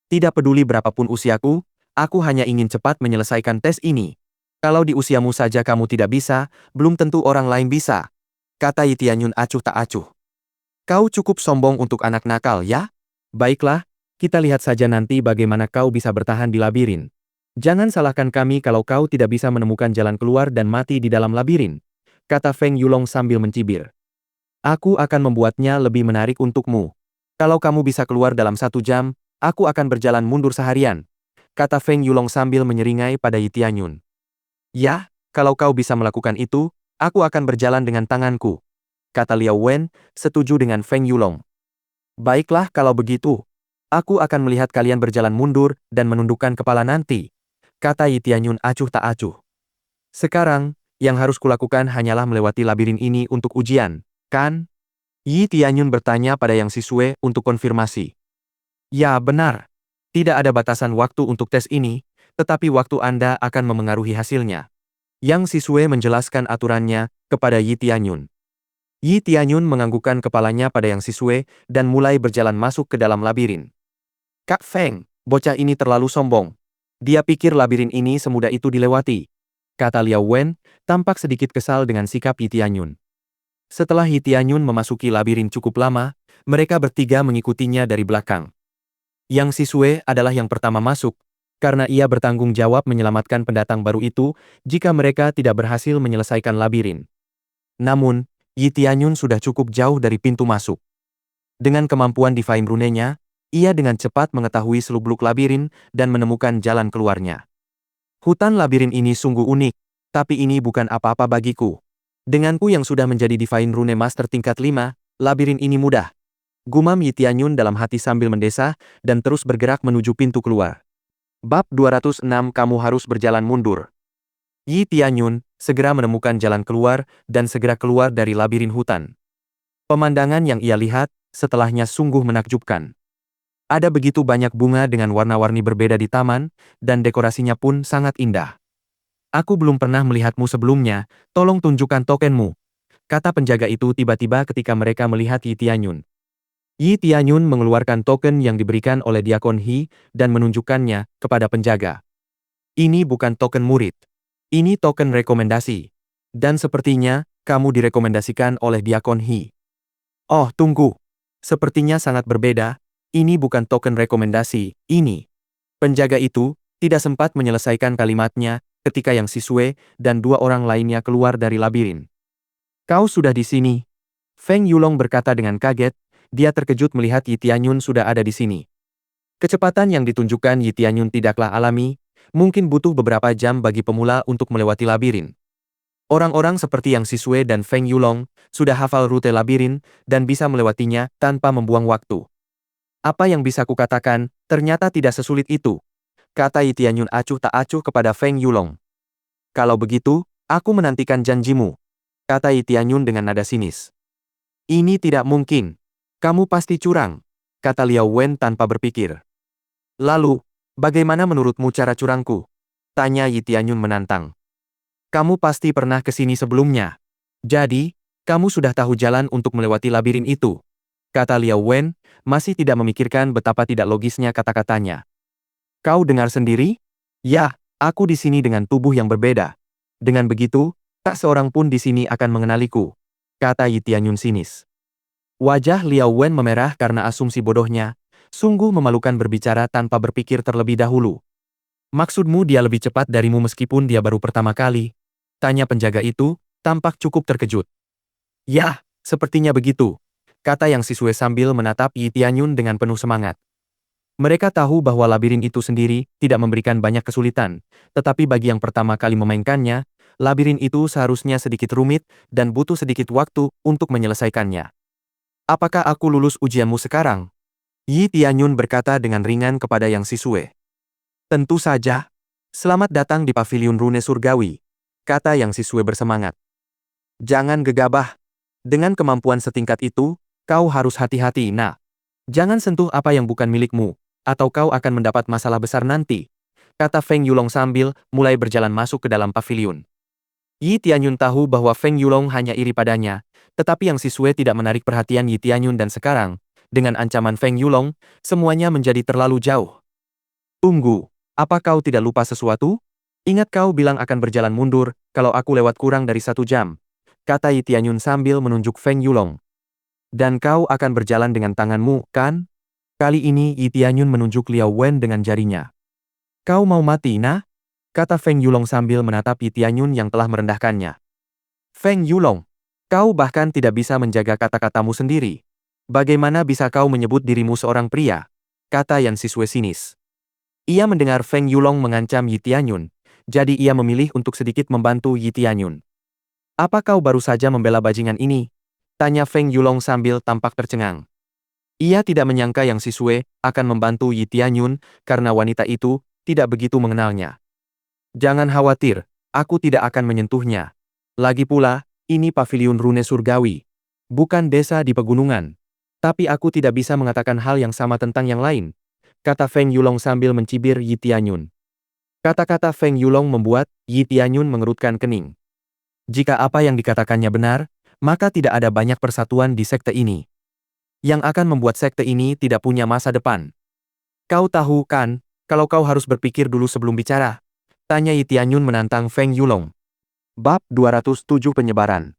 Tidak peduli berapapun usiaku, aku hanya ingin cepat menyelesaikan tes ini. Kalau di usiamu saja kamu tidak bisa, belum tentu orang lain bisa. Kata Yi Tianyun acuh tak acuh. Kau cukup sombong untuk anak nakal, ya? Baiklah, kita lihat saja nanti bagaimana kau bisa bertahan di labirin. Jangan salahkan kami kalau kau tidak bisa menemukan jalan keluar dan mati di dalam labirin. Kata Feng Yulong sambil mencibir. Aku akan membuatnya lebih menarik untukmu. Kalau kamu bisa keluar dalam 1 jam, aku akan berjalan mundur seharian. Kata Feng Yulong sambil menyeringai pada Yi Tianyun. Ya, kalau kau bisa melakukan itu, aku akan berjalan dengan tanganku. Kata Liao Wen, setuju dengan Feng Yulong. Baiklah kalau begitu. Aku akan melihat kalian berjalan mundur dan menundukkan kepala nanti. Kata Yi Tianyun acuh tak acuh. Sekarang, yang harus kulakukan hanyalah melewati labirin ini untuk ujian, kan? Yi Tianyun bertanya pada Yang Sisue untuk konfirmasi. Ya benar. Tidak ada batasan waktu untuk tes ini, tetapi waktu Anda akan memengaruhi hasilnya. Yang Sisue menjelaskan aturannya kepada Yi Tianyun. Yi Tianyun menganggukkan kepalanya pada Yang Sisue dan mulai berjalan masuk ke dalam labirin. Kak Feng, bocah ini terlalu sombong. Dia pikir labirin ini semudah itu dilewati. Kata Liao Wen, tampak sedikit kesal dengan sikap Yi Tianyun. Setelah Yi Tianyun memasuki labirin cukup lama, mereka bertiga mengikutinya dari belakang. Yang Sisue adalah yang pertama masuk, karena ia bertanggung jawab menyelamatkan pendatang baru itu jika mereka tidak berhasil menyelesaikan labirin. Namun, Yi Tianyun sudah cukup jauh dari pintu masuk. Dengan kemampuan Divine Rune-nya, ia dengan cepat mengetahui seluk-beluk labirin dan menemukan jalan keluarnya. Hutan labirin ini sungguh unik, tapi ini bukan apa-apa bagiku. Denganku yang sudah menjadi Divine Rune Master tingkat 5, labirin ini mudah. Gumam Yi Tianyun dalam hati sambil mendesah dan terus bergerak menuju pintu keluar. Bab 206 Kamu harus berjalan mundur. Yi Tianyun segera menemukan jalan keluar dan segera keluar dari labirin hutan. Pemandangan yang ia lihat setelahnya sungguh menakjubkan. Ada begitu banyak bunga dengan warna-warni berbeda di taman, dan dekorasinya pun sangat indah. Aku belum pernah melihatmu sebelumnya, tolong tunjukkan tokenmu. Kata penjaga itu tiba-tiba ketika mereka melihat Yi Tianyun. Yi Tianyun mengeluarkan token yang diberikan oleh Diakon He dan menunjukkannya kepada penjaga. Ini bukan token murid. Ini token rekomendasi. Dan sepertinya, kamu direkomendasikan oleh Diakon He. Oh, tunggu. Sepertinya sangat berbeda. Ini bukan token rekomendasi, ini. Penjaga itu tidak sempat menyelesaikan kalimatnya ketika Yang Sisue dan 2 orang lainnya keluar dari labirin. Kau sudah di sini. Feng Yulong berkata dengan kaget, dia terkejut melihat Yi Tianyun sudah ada di sini. Kecepatan yang ditunjukkan Yi Tianyun tidaklah alami, mungkin butuh beberapa jam bagi pemula untuk melewati labirin. Orang-orang seperti Yang Sisue dan Feng Yulong sudah hafal rute labirin dan bisa melewatinya tanpa membuang waktu. Apa yang bisa kukatakan, ternyata tidak sesulit itu, kata Yi Tianyun acuh tak acuh kepada Feng Yulong. Kalau begitu, aku menantikan janjimu, kata Yi Tianyun dengan nada sinis. Ini tidak mungkin. Kamu pasti curang, kata Liao Wen tanpa berpikir. Lalu, bagaimana menurutmu cara curangku? Tanya Yi Tianyun menantang. Kamu pasti pernah ke sini sebelumnya. Jadi, kamu sudah tahu jalan untuk melewati labirin itu, kata Liao Wen, masih tidak memikirkan betapa tidak logisnya kata-katanya. Kau dengar sendiri? Ya, aku di sini dengan tubuh yang berbeda. Dengan begitu, tak seorang pun di sini akan mengenaliku, kata Yi Tianyun sinis. Wajah Liao Wen memerah karena asumsi bodohnya, sungguh memalukan berbicara tanpa berpikir terlebih dahulu. Maksudmu dia lebih cepat darimu meskipun dia baru pertama kali? Tanya penjaga itu, tampak cukup terkejut. Ya, sepertinya begitu, kata Yang Sisue sambil menatap Yi Tianyun dengan penuh semangat. Mereka tahu bahwa labirin itu sendiri tidak memberikan banyak kesulitan, tetapi bagi yang pertama kali memainkannya, labirin itu seharusnya sedikit rumit dan butuh sedikit waktu untuk menyelesaikannya. Apakah aku lulus ujianmu sekarang? Yi Tianyun berkata dengan ringan kepada Yang Sisue. Tentu saja. Selamat datang di Paviliun Rune Surgawi, kata Yang Sisue bersemangat. Jangan gegabah. Dengan kemampuan setingkat itu, kau harus hati-hati, nak. Jangan sentuh apa yang bukan milikmu, atau kau akan mendapat masalah besar nanti, kata Feng Yulong sambil mulai berjalan masuk ke dalam paviliun. Yi Tianyun tahu bahwa Feng Yulong hanya iri padanya, tetapi Yang Sisue tidak menarik perhatian Yi Tianyun dan sekarang, dengan ancaman Feng Yulong, semuanya menjadi terlalu jauh. Tunggu, apa kau tidak lupa sesuatu? Ingat kau bilang akan berjalan mundur, kalau aku lewat kurang dari 1 jam, kata Yi Tianyun sambil menunjuk Feng Yulong. Dan kau akan berjalan dengan tanganmu, kan? Kali ini Yi Tianyun menunjuk Liao Wen dengan jarinya. Kau mau mati, nah? Kata Feng Yulong sambil menatap Yi Tianyun yang telah merendahkannya. Feng Yulong, kau bahkan tidak bisa menjaga kata-katamu sendiri. Bagaimana bisa kau menyebut dirimu seorang pria? Kata Yan Sisue sinis. Ia mendengar Feng Yulong mengancam Yi Tianyun, jadi ia memilih untuk sedikit membantu Yi Tianyun. Apa kau baru saja membela bajingan ini? Tanya Feng Yulong sambil tampak tercengang. Ia tidak menyangka Yang Sisue akan membantu Yi Tianyun karena wanita itu tidak begitu mengenalnya. Jangan khawatir, aku tidak akan menyentuhnya. Lagi pula, ini Paviliun Rune Surgawi, bukan desa di pegunungan. Tapi aku tidak bisa mengatakan hal yang sama tentang yang lain, kata Feng Yulong sambil mencibir Yi Tianyun. Kata-kata Feng Yulong membuat Yi Tianyun mengerutkan kening. Jika apa yang dikatakannya benar, maka tidak ada banyak persatuan di sekte ini. Yang akan membuat sekte ini tidak punya masa depan. Kau tahu kan, kalau kau harus berpikir dulu sebelum bicara? Tanya Yi Tianyun menantang Feng Yulong. Bab 207 Penyebaran.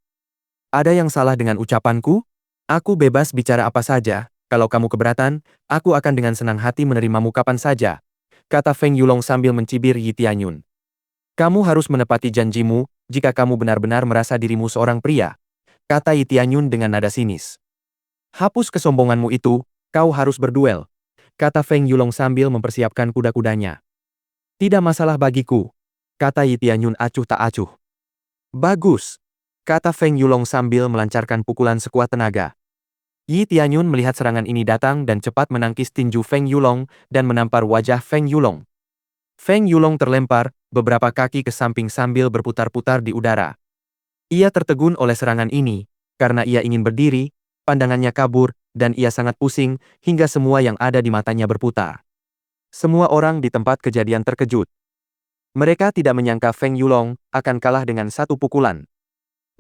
Ada yang salah dengan ucapanku? Aku bebas bicara apa saja, kalau kamu keberatan, aku akan dengan senang hati menerimamu kapan saja, kata Feng Yulong sambil mencibir Yi Tianyun. Kamu harus menepati janjimu, jika kamu benar-benar merasa dirimu seorang pria, kata Yi Tianyun dengan nada sinis. Hapus kesombonganmu itu, kau harus berduel, kata Feng Yulong sambil mempersiapkan kuda-kudanya. Tidak masalah bagiku, kata Yi Tianyun acuh tak acuh. Bagus, kata Feng Yulong sambil melancarkan pukulan sekuat tenaga. Yi Tianyun melihat serangan ini datang dan cepat menangkis tinju Feng Yulong dan menampar wajah Feng Yulong. Feng Yulong terlempar beberapa kaki ke samping sambil berputar-putar di udara. Ia tertegun oleh serangan ini, karena ia ingin berdiri, pandangannya kabur, dan ia sangat pusing hingga semua yang ada di matanya berputar. Semua orang di tempat kejadian terkejut. Mereka tidak menyangka Feng Yulong akan kalah dengan satu pukulan.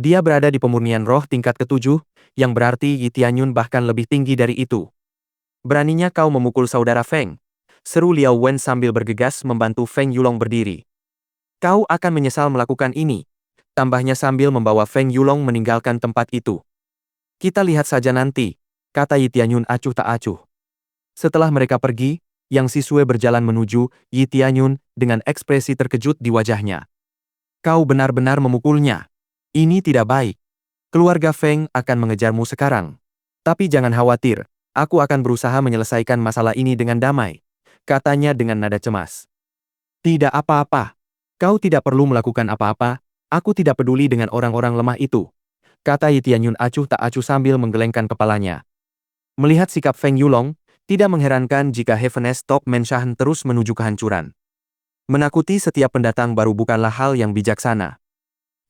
Dia berada di pemurnian roh tingkat ke-7, yang berarti Yi Tianyun bahkan lebih tinggi dari itu. Beraninya kau memukul saudara Feng, seru Liao Wen sambil bergegas membantu Feng Yulong berdiri. Kau akan menyesal melakukan ini, tambahnya sambil membawa Feng Yulong meninggalkan tempat itu. Kita lihat saja nanti, kata Yi Tianyun acuh tak acuh. Setelah mereka pergi, Yang Sisue berjalan menuju Yi Tianyun dengan ekspresi terkejut di wajahnya. Kau benar-benar memukulnya. Ini tidak baik. Keluarga Feng akan mengejarmu sekarang. Tapi jangan khawatir, aku akan berusaha menyelesaikan masalah ini dengan damai, katanya dengan nada cemas. Tidak apa-apa. Kau tidak perlu melakukan apa-apa, aku tidak peduli dengan orang-orang lemah itu, kata Yi Tianyun acuh tak acuh sambil menggelengkan kepalanya. Melihat sikap Feng Yulong, tidak mengherankan jika Heaven's Top Menshan terus menuju kehancuran. Menakuti setiap pendatang baru bukanlah hal yang bijaksana.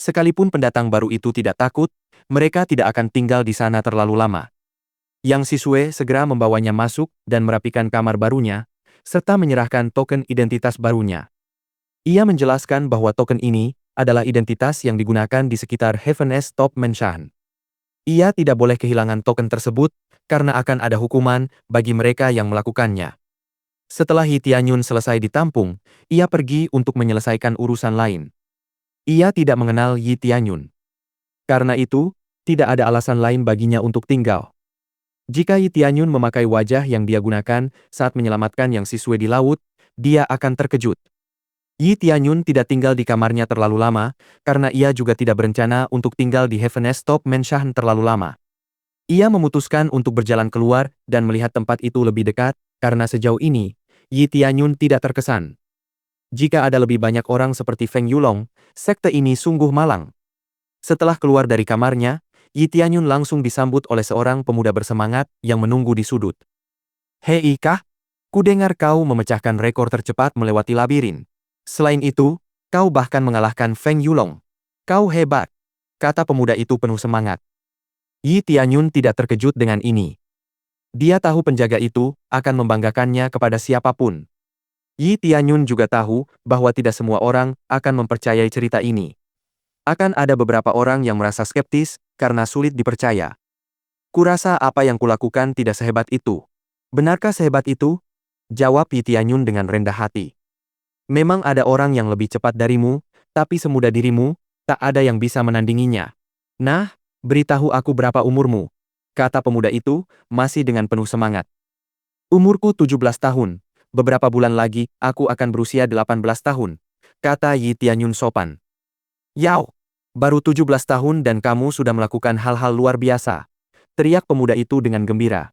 Sekalipun pendatang baru itu tidak takut, mereka tidak akan tinggal di sana terlalu lama. Yang Sisue segera membawanya masuk dan merapikan kamar barunya, serta menyerahkan token identitas barunya. Ia menjelaskan bahwa token ini adalah identitas yang digunakan di sekitar Heaven's Top Menshan. Ia tidak boleh kehilangan token tersebut, karena akan ada hukuman bagi mereka yang melakukannya. Setelah Yi Tianyun selesai ditampung, ia pergi untuk menyelesaikan urusan lain. Ia tidak mengenal Yi Tianyun. Karena itu, tidak ada alasan lain baginya untuk tinggal. Jika Yi Tianyun memakai wajah yang dia gunakan saat menyelamatkan Yang Sisue di laut, dia akan terkejut. Yi Tianyun tidak tinggal di kamarnya terlalu lama, karena ia juga tidak berencana untuk tinggal di Heaven's Top Menshan terlalu lama. Ia memutuskan untuk berjalan keluar dan melihat tempat itu lebih dekat, karena sejauh ini, Yi Tianyun tidak terkesan. Jika ada lebih banyak orang seperti Feng Yulong, sekte ini sungguh malang. Setelah keluar dari kamarnya, Yi Tianyun langsung disambut oleh seorang pemuda bersemangat yang menunggu di sudut. Hei kah? Kudengar kau memecahkan rekor tercepat melewati labirin. Selain itu, kau bahkan mengalahkan Feng Yulong. Kau hebat, kata pemuda itu penuh semangat. Yi Tianyun tidak terkejut dengan ini. Dia tahu penjaga itu akan membanggakannya kepada siapapun. Yi Tianyun juga tahu bahwa tidak semua orang akan mempercayai cerita ini. Akan ada beberapa orang yang merasa skeptis karena sulit dipercaya. Kurasa apa yang kulakukan tidak sehebat itu. Benarkah sehebat itu? Jawab Yi Tianyun dengan rendah hati. Memang ada orang yang lebih cepat darimu, tapi semudah dirimu, tak ada yang bisa menandinginya. Nah, beritahu aku berapa umurmu, kata pemuda itu, masih dengan penuh semangat. Umurku 17 tahun. Beberapa bulan lagi, aku akan berusia 18 tahun, kata Yi Tianyun sopan. Yao, baru 17 tahun dan kamu sudah melakukan hal-hal luar biasa, teriak pemuda itu dengan gembira.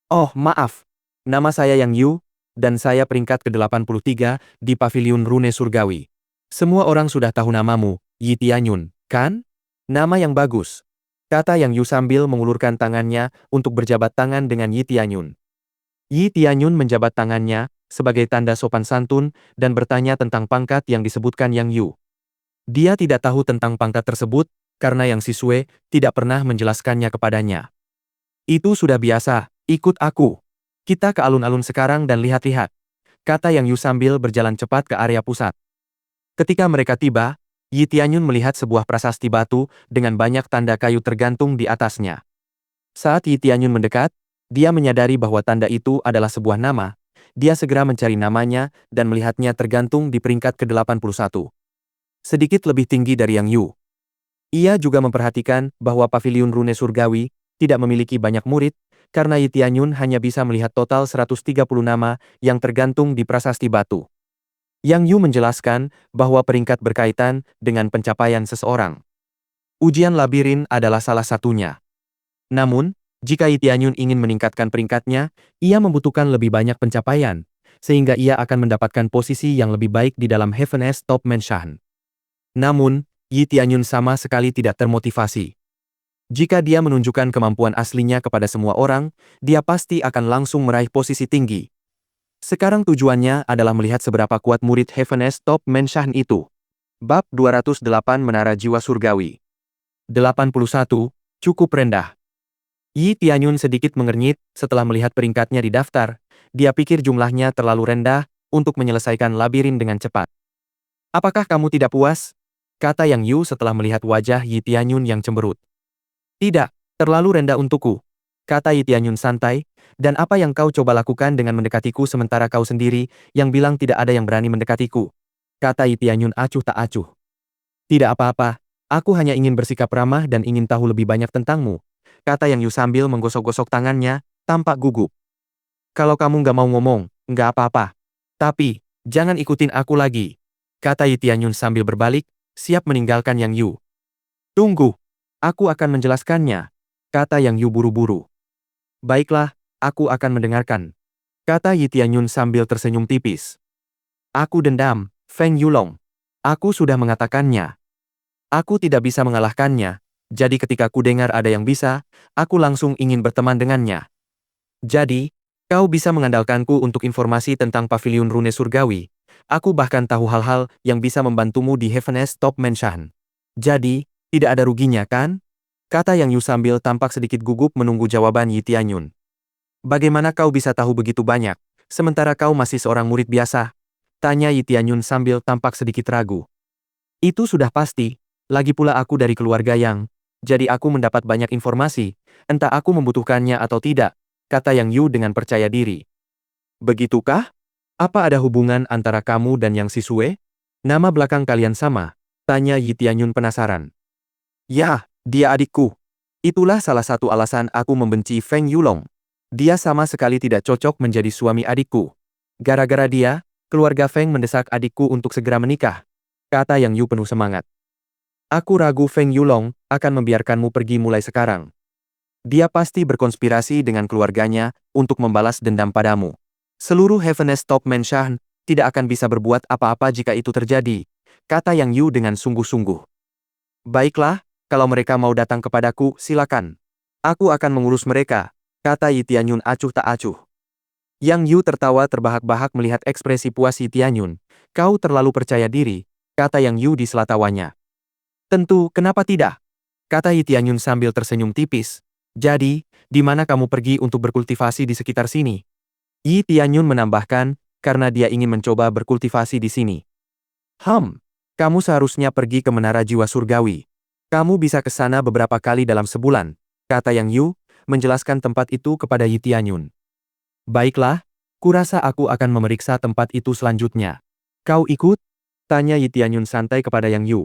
Oh, maaf, nama saya Yang Yu, dan saya peringkat ke-83 di Paviliun Rune Surgawi. Semua orang sudah tahu namamu, Yi Tianyun, kan? Nama yang bagus, kata Yang Yu sambil mengulurkan tangannya untuk berjabat tangan dengan Yi Tianyun. Yi Tianyun menjabat tangannya sebagai tanda sopan santun dan bertanya tentang pangkat yang disebutkan Yang Yu. Dia tidak tahu tentang pangkat tersebut karena Yang Sisue tidak pernah menjelaskannya kepadanya. Itu sudah biasa, ikut aku. Kita ke alun-alun sekarang dan lihat-lihat, kata Yang Yu sambil berjalan cepat ke area pusat. Ketika mereka tiba, Yi Tianyun melihat sebuah prasasti batu dengan banyak tanda kayu tergantung di atasnya. Saat Yi Tianyun mendekat, dia menyadari bahwa tanda itu adalah sebuah nama. Dia segera mencari namanya dan melihatnya tergantung di peringkat ke-81. Sedikit lebih tinggi dari Yang Yu. Ia juga memperhatikan bahwa Paviliun Rune Surgawi tidak memiliki banyak murid, karena Yi Tianyun hanya bisa melihat total 130 nama yang tergantung di prasasti batu. Yang Yu menjelaskan bahwa peringkat berkaitan dengan pencapaian seseorang. Ujian labirin adalah salah satunya. Namun, jika Yi Tianyun ingin meningkatkan peringkatnya, ia membutuhkan lebih banyak pencapaian, sehingga ia akan mendapatkan posisi yang lebih baik di dalam Heaven's Top Menshan. Namun, Yi Tianyun sama sekali tidak termotivasi. Jika dia menunjukkan kemampuan aslinya kepada semua orang, dia pasti akan langsung meraih posisi tinggi. Sekarang tujuannya adalah melihat seberapa kuat murid Heaven's Top Menshan itu. Bab 208 Menara Jiwa Surgawi. 81, cukup rendah. Yi Tianyun sedikit mengernyit setelah melihat peringkatnya di daftar. Dia pikir jumlahnya terlalu rendah untuk menyelesaikan labirin dengan cepat. Apakah kamu tidak puas? Kata Yang Yu setelah melihat wajah Yi Tianyun yang cemberut. Tidak, terlalu rendah untukku, kata Yi Tianyun santai, dan apa yang kau coba lakukan dengan mendekatiku sementara kau sendiri yang bilang tidak ada yang berani mendekatiku? Kata Yi Tianyun acuh tak acuh. Tidak apa-apa, aku hanya ingin bersikap ramah dan ingin tahu lebih banyak tentangmu, kata Yang Yu sambil menggosok-gosok tangannya, tampak gugup. Kalau kamu nggak mau ngomong, nggak apa-apa. Tapi, jangan ikutin aku lagi, kata Yi Tianyun sambil berbalik, siap meninggalkan Yang Yu. Tunggu, aku akan menjelaskannya, kata Yang Yu buru-buru. Baiklah, aku akan mendengarkan. kata Yi Tianyun sambil tersenyum tipis. Aku dendam, Feng Yulong. Aku sudah mengatakannya. Aku tidak bisa mengalahkannya, jadi ketika ku dengar ada yang bisa, aku langsung ingin berteman dengannya. Jadi, kau bisa mengandalkanku untuk informasi tentang pavilion rune surgawi. Aku bahkan tahu hal-hal yang bisa membantumu di Heaven's Top Mansion. Jadi, tidak ada ruginya kan? Kata Yang Yu sambil tampak sedikit gugup menunggu jawaban Yi Tianyun. Bagaimana kau bisa tahu begitu banyak, sementara kau masih seorang murid biasa? Tanya Yi Tianyun sambil tampak sedikit ragu. Itu sudah pasti, lagi pula aku dari keluarga Yang, jadi aku mendapat banyak informasi, entah aku membutuhkannya atau tidak, kata Yang Yu dengan percaya diri. Begitukah? Apa ada hubungan antara kamu dan Yang Sisue? Nama belakang kalian sama? Tanya Yi Tianyun penasaran. Ya, dia adikku. Itulah salah satu alasan aku membenci Feng Yulong. Dia sama sekali tidak cocok menjadi suami adikku. Gara-gara dia, keluarga Feng mendesak adikku untuk segera menikah, kata Yang Yu penuh semangat. Aku ragu Feng Yulong akan membiarkanmu pergi mulai sekarang. Dia pasti berkonspirasi dengan keluarganya untuk membalas dendam padamu. Seluruh Heaven's Top Mansion tidak akan bisa berbuat apa-apa jika itu terjadi, kata Yang Yu dengan sungguh-sungguh. Baiklah, kalau mereka mau datang kepadaku, silakan. Aku akan mengurus mereka, kata Yi Tianyun acuh tak acuh. Yang Yu tertawa terbahak-bahak melihat ekspresi puas Yi Tianyun. Kau terlalu percaya diri, kata Yang Yu di sela tawanya. Tentu, kenapa tidak? Kata Yi Tianyun sambil tersenyum tipis. Jadi, di mana kamu pergi untuk berkultivasi di sekitar sini? Yi Tianyun menambahkan, karena dia ingin mencoba berkultivasi di sini. Kamu seharusnya pergi ke Menara Jiwa Surgawi. Kamu bisa ke sana beberapa kali dalam sebulan, kata Yang Yu, menjelaskan tempat itu kepada Yi Tianyun. Baiklah, kurasa aku akan memeriksa tempat itu selanjutnya. Kau ikut? Tanya Yi Tianyun santai kepada Yang Yu.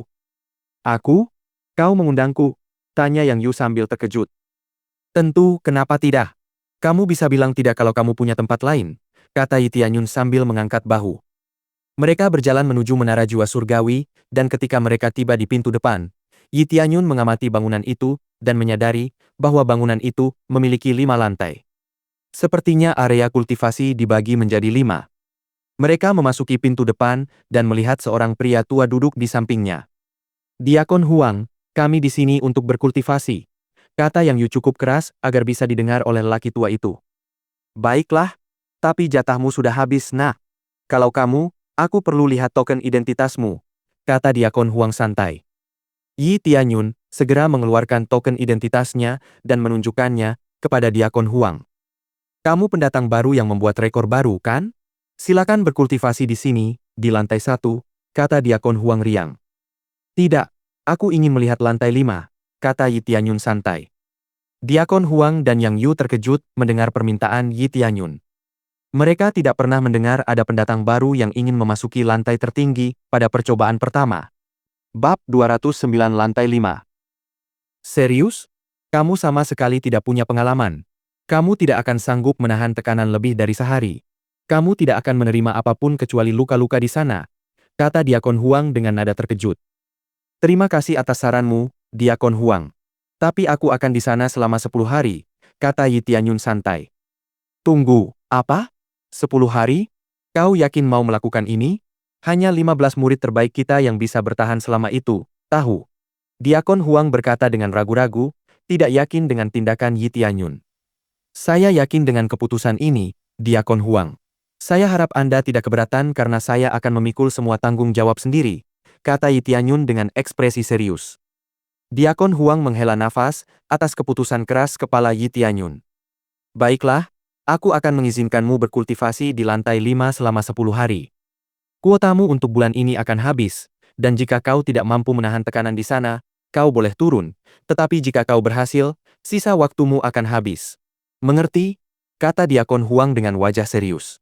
Aku? Kau mengundangku? Tanya Yang Yu sambil terkejut. Tentu, kenapa tidak? Kamu bisa bilang tidak kalau kamu punya tempat lain, kata Yi Tianyun sambil mengangkat bahu. Mereka berjalan menuju Menara Jiwa Surgawi, dan ketika mereka tiba di pintu depan, Yi Tianyun mengamati bangunan itu, dan menyadari bahwa bangunan itu memiliki 5 lantai. Sepertinya area kultivasi dibagi menjadi 5. Mereka memasuki pintu depan, dan melihat seorang pria tua duduk di sampingnya. Diakon Huang, kami di sini untuk berkultivasi, kata Yang Yu cukup keras agar bisa didengar oleh lelaki tua itu. Baiklah, tapi jatahmu sudah habis, nak. Kalau kamu, aku perlu lihat token identitasmu, kata Diakon Huang santai. Yi Tianyun segera mengeluarkan token identitasnya dan menunjukkannya kepada Diakon Huang. Kamu pendatang baru yang membuat rekor baru, kan? Silakan berkultivasi di sini, di lantai 1, kata Diakon Huang riang. Tidak, aku ingin melihat lantai 5, kata Yi Tianyun santai. Diakon Huang dan Yang Yu terkejut mendengar permintaan Yi Tianyun. Mereka tidak pernah mendengar ada pendatang baru yang ingin memasuki lantai tertinggi pada percobaan pertama. Bab 209 lantai 5. Serius? Kamu sama sekali tidak punya pengalaman. Kamu tidak akan sanggup menahan tekanan lebih dari sehari. Kamu tidak akan menerima apapun kecuali luka-luka di sana, kata Diakon Huang dengan nada terkejut. Terima kasih atas saranmu, Diakon Huang. Tapi aku akan di sana selama 10 hari, kata Yi Tianyun santai. Tunggu, apa? 10 hari? Kau yakin mau melakukan ini? Hanya 15 murid terbaik kita yang bisa bertahan selama itu, tahu. Diakon Huang berkata dengan ragu-ragu, tidak yakin dengan tindakan Yi Tianyun. Saya yakin dengan keputusan ini, Diakon Huang. Saya harap Anda tidak keberatan karena saya akan memikul semua tanggung jawab sendiri, kata Yi Tianyun dengan ekspresi serius. Diakon Huang menghela nafas atas keputusan keras kepala Yi Tianyun. Baiklah, aku akan mengizinkanmu berkultivasi di lantai 5 selama 10 hari. Kuotamu untuk bulan ini akan habis, dan jika kau tidak mampu menahan tekanan di sana, kau boleh turun, tetapi jika kau berhasil, sisa waktumu akan habis. Mengerti? Kata Diakon Huang dengan wajah serius.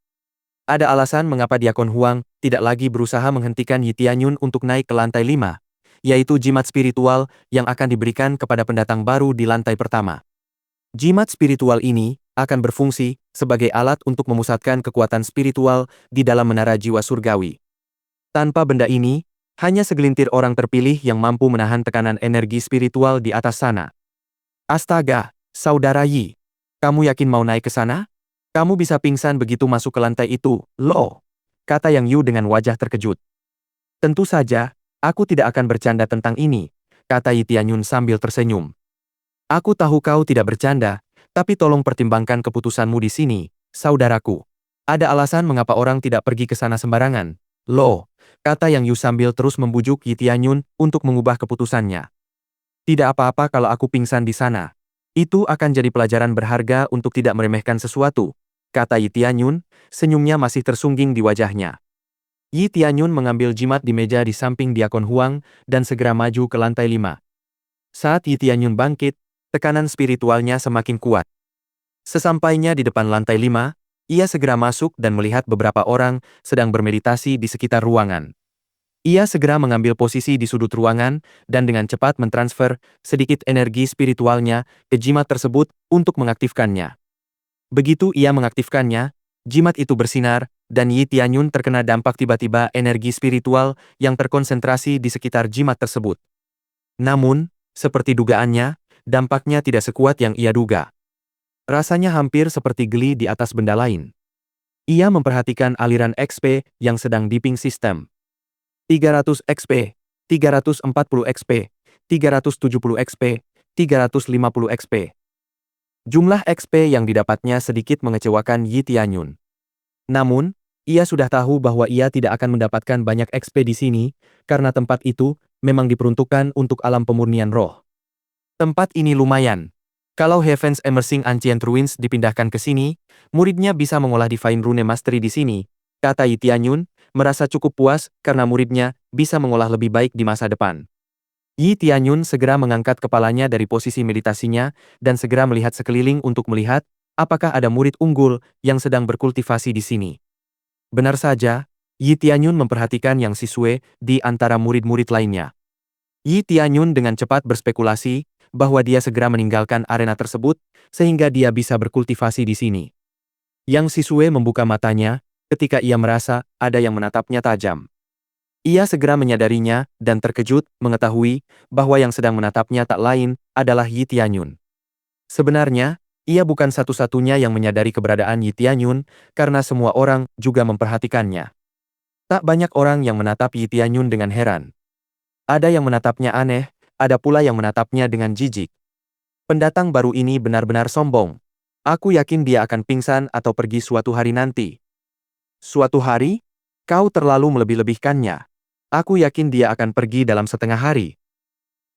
Ada alasan mengapa Diakon Huang tidak lagi berusaha menghentikan Yi Tianyun untuk naik ke lantai 5, yaitu jimat spiritual yang akan diberikan kepada pendatang baru di lantai pertama. Jimat spiritual ini akan berfungsi sebagai alat untuk memusatkan kekuatan spiritual di dalam Menara Jiwa Surgawi. Tanpa benda ini, hanya segelintir orang terpilih yang mampu menahan tekanan energi spiritual di atas sana. Astaga, Saudara Yi, kamu yakin mau naik ke sana? Kamu bisa pingsan begitu masuk ke lantai itu, Lo, kata Yang Yu dengan wajah terkejut. Tentu saja, aku tidak akan bercanda tentang ini, kata Yi Tianyun sambil tersenyum. Aku tahu kau tidak bercanda, tapi tolong pertimbangkan keputusanmu di sini, saudaraku. Ada alasan mengapa orang tidak pergi ke sana sembarangan. Lo, kata Yang Yu sambil terus membujuk Yi Tianyun untuk mengubah keputusannya. Tidak apa-apa kalau aku pingsan di sana. Itu akan jadi pelajaran berharga untuk tidak meremehkan sesuatu, kata Yi Tianyun, senyumnya masih tersungging di wajahnya. Yi Tianyun mengambil jimat di meja di samping Diakon Huang dan segera maju ke lantai 5. Saat Yi Tianyun bangkit, tekanan spiritualnya semakin kuat. Sesampainya di depan lantai 5, ia segera masuk dan melihat beberapa orang sedang bermeditasi di sekitar ruangan. Ia segera mengambil posisi di sudut ruangan dan dengan cepat mentransfer sedikit energi spiritualnya ke jimat tersebut untuk mengaktifkannya. Begitu ia mengaktifkannya, jimat itu bersinar, dan Yi Tianyun terkena dampak tiba-tiba energi spiritual yang terkonsentrasi di sekitar jimat tersebut. Namun, seperti dugaannya, dampaknya tidak sekuat yang ia duga. Rasanya hampir seperti geli di atas benda lain. Ia memperhatikan aliran XP yang sedang dipping sistem. 300 XP, 340 XP, 370 XP, 350 XP. Jumlah XP yang didapatnya sedikit mengecewakan Yi Tianyun. Namun, ia sudah tahu bahwa ia tidak akan mendapatkan banyak XP di sini, karena tempat itu memang diperuntukkan untuk alam pemurnian roh. Tempat ini lumayan. Kalau Heaven's Emerging Ancient Ruins dipindahkan ke sini, muridnya bisa mengolah Divine Rune Mastery di sini, kata Yi Tianyun, merasa cukup puas karena muridnya bisa mengolah lebih baik di masa depan. Yi Tianyun segera mengangkat kepalanya dari posisi meditasinya dan segera melihat sekeliling untuk melihat apakah ada murid unggul yang sedang berkultivasi di sini. Benar saja, Yi Tianyun memperhatikan Yang Sisue di antara murid-murid lainnya. Yi Tianyun dengan cepat berspekulasi bahwa dia segera meninggalkan arena tersebut sehingga dia bisa berkultivasi di sini. Yang Sisue membuka matanya ketika ia merasa ada yang menatapnya tajam. Ia segera menyadarinya dan terkejut mengetahui bahwa yang sedang menatapnya tak lain adalah Yi Tianyun. Sebenarnya, ia bukan satu-satunya yang menyadari keberadaan Yi Tianyun karena semua orang juga memperhatikannya. Tak banyak orang yang menatap Yi Tianyun dengan heran. Ada yang menatapnya aneh, ada pula yang menatapnya dengan jijik. Pendatang baru ini benar-benar sombong. Aku yakin dia akan pingsan atau pergi suatu hari nanti. Suatu hari? Kau terlalu melebih-lebihkannya. Aku yakin dia akan pergi dalam setengah hari.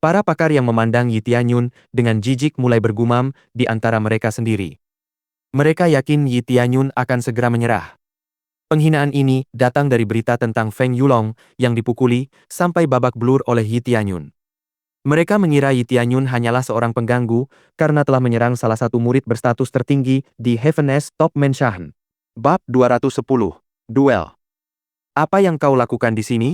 Para pakar yang memandang Yi Tianyun dengan jijik mulai bergumam di antara mereka sendiri. Mereka yakin Yi Tianyun akan segera menyerah. Penghinaan ini datang dari berita tentang Feng Yulong yang dipukuli sampai babak belur oleh Yi Tianyun. Mereka mengira Yi Tianyun hanyalah seorang pengganggu karena telah menyerang salah satu murid berstatus tertinggi di Heaven's Top Menshan. Bab 210. Duel. Apa yang kau lakukan di sini?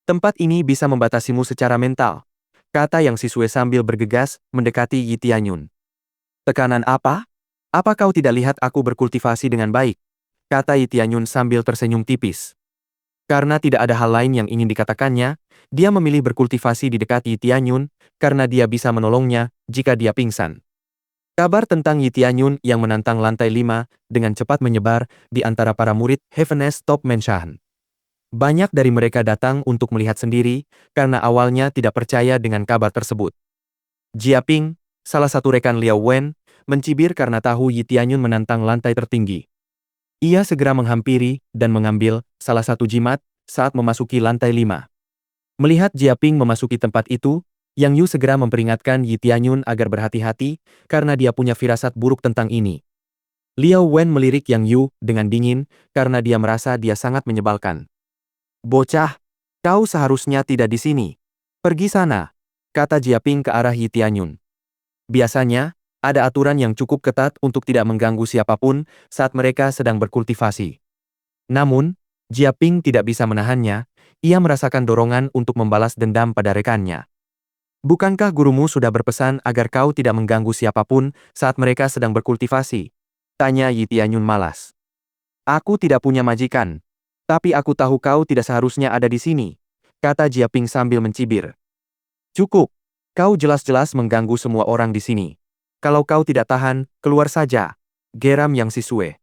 Tempat ini bisa membatasimu secara mental, kata Yang Sisue sambil bergegas mendekati Yi Tianyun. Tekanan apa? Apa kau tidak lihat aku berkultivasi dengan baik? Kata Yi Tianyun sambil tersenyum tipis. Karena tidak ada hal lain yang ingin dikatakannya, dia memilih berkultivasi di dekat Yi Tianyun karena dia bisa menolongnya jika dia pingsan. Kabar tentang Yi Tianyun yang menantang lantai 5 dengan cepat menyebar di antara para murid Heaven's Top Menshan. Banyak dari mereka datang untuk melihat sendiri karena awalnya tidak percaya dengan kabar tersebut. Jia Ping, salah satu rekan Liao Wen, mencibir karena tahu Yi Tianyun menantang lantai tertinggi. Ia segera menghampiri dan mengambil salah satu jimat saat memasuki lantai 5. Melihat Jia Ping memasuki tempat itu, Yang Yu segera memperingatkan Yi Tianyun agar berhati-hati karena dia punya firasat buruk tentang ini. Liao Wen melirik Yang Yu dengan dingin karena dia merasa dia sangat menyebalkan. Bocah, kau seharusnya tidak di sini. Pergi sana, kata Jia Ping ke arah Yi Tianyun. Biasanya, ada aturan yang cukup ketat untuk tidak mengganggu siapapun saat mereka sedang berkultivasi. Namun, Jia Ping tidak bisa menahannya, ia merasakan dorongan untuk membalas dendam pada rekannya. Bukankah gurumu sudah berpesan agar kau tidak mengganggu siapapun saat mereka sedang berkultivasi? Tanya Yi Tianyun malas. Aku tidak punya majikan. Tapi aku tahu kau tidak seharusnya ada di sini, kata Jia Ping sambil mencibir. Cukup. Kau jelas-jelas mengganggu semua orang di sini. Kalau kau tidak tahan, keluar saja, geram Yang Sisue.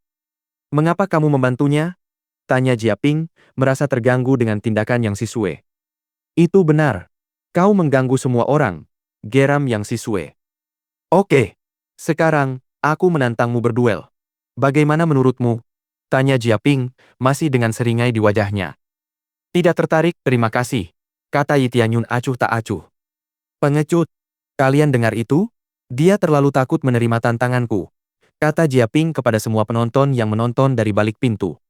Mengapa kamu membantunya? Tanya Jiaping, merasa terganggu dengan tindakan Yang Sisue. Itu benar. Kau mengganggu semua orang, geram Yang Sisue. Oke, sekarang, aku menantangmu berduel. Bagaimana menurutmu? Tanya Jiaping, masih dengan seringai di wajahnya. Tidak tertarik, terima kasih, kata Yi Tianyun acuh tak acuh. Pengecut. Kalian dengar itu? Dia terlalu takut menerima tantanganku, kata Jiaping kepada semua penonton yang menonton dari balik pintu.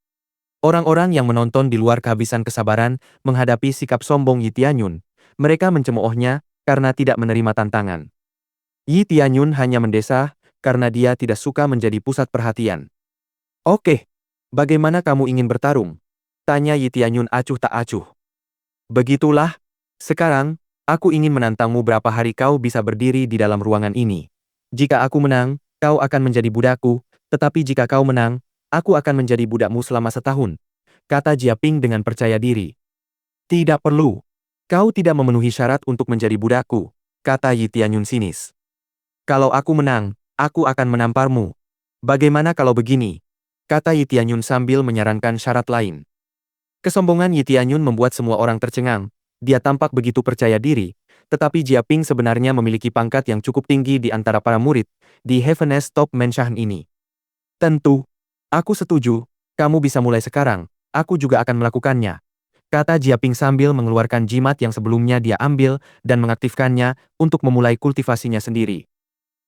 Orang-orang yang menonton di luar kehabisan kesabaran menghadapi sikap sombong Yi Tianyun. Mereka mencemoohnya karena tidak menerima tantangan. Yi Tianyun hanya mendesah karena dia tidak suka menjadi pusat perhatian. Oke, bagaimana kamu ingin bertarung? Tanya Yi Tianyun acuh tak acuh. Begitulah, sekarang, aku ingin menantangmu berapa hari kau bisa berdiri di dalam ruangan ini. Jika aku menang, kau akan menjadi budakku, tetapi jika kau menang, aku akan menjadi budakmu selama setahun, kata Jiaping dengan percaya diri. Tidak perlu. Kau tidak memenuhi syarat untuk menjadi budakku, kata Yi Tianyun sinis. Kalau aku menang, aku akan menamparmu. Bagaimana kalau begini? Kata Yi Tianyun sambil menyarankan syarat lain. Kesombongan Yi Tianyun membuat semua orang tercengang. Dia tampak begitu percaya diri, tetapi Jiaping sebenarnya memiliki pangkat yang cukup tinggi di antara para murid di Heaven's Top Menshan ini. Tentu. Aku setuju, kamu bisa mulai sekarang, aku juga akan melakukannya, kata Jiaping sambil mengeluarkan jimat yang sebelumnya dia ambil dan mengaktifkannya untuk memulai kultivasinya sendiri.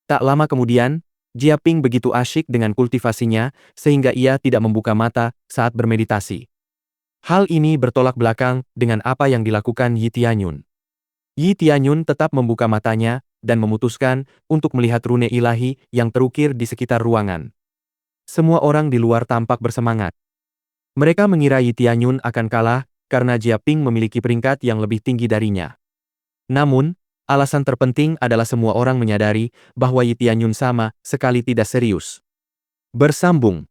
Tak lama kemudian, Jiaping begitu asyik dengan kultivasinya sehingga ia tidak membuka mata saat bermeditasi. Hal ini bertolak belakang dengan apa yang dilakukan Yi Tianyun. Yi Tianyun tetap membuka matanya dan memutuskan untuk melihat rune ilahi yang terukir di sekitar ruangan. Semua orang di luar tampak bersemangat. Mereka mengira Yi Tianyun akan kalah karena Jiaping memiliki peringkat yang lebih tinggi darinya. Namun, alasan terpenting adalah semua orang menyadari bahwa Yi Tianyun sama sekali tidak serius. Bersambung.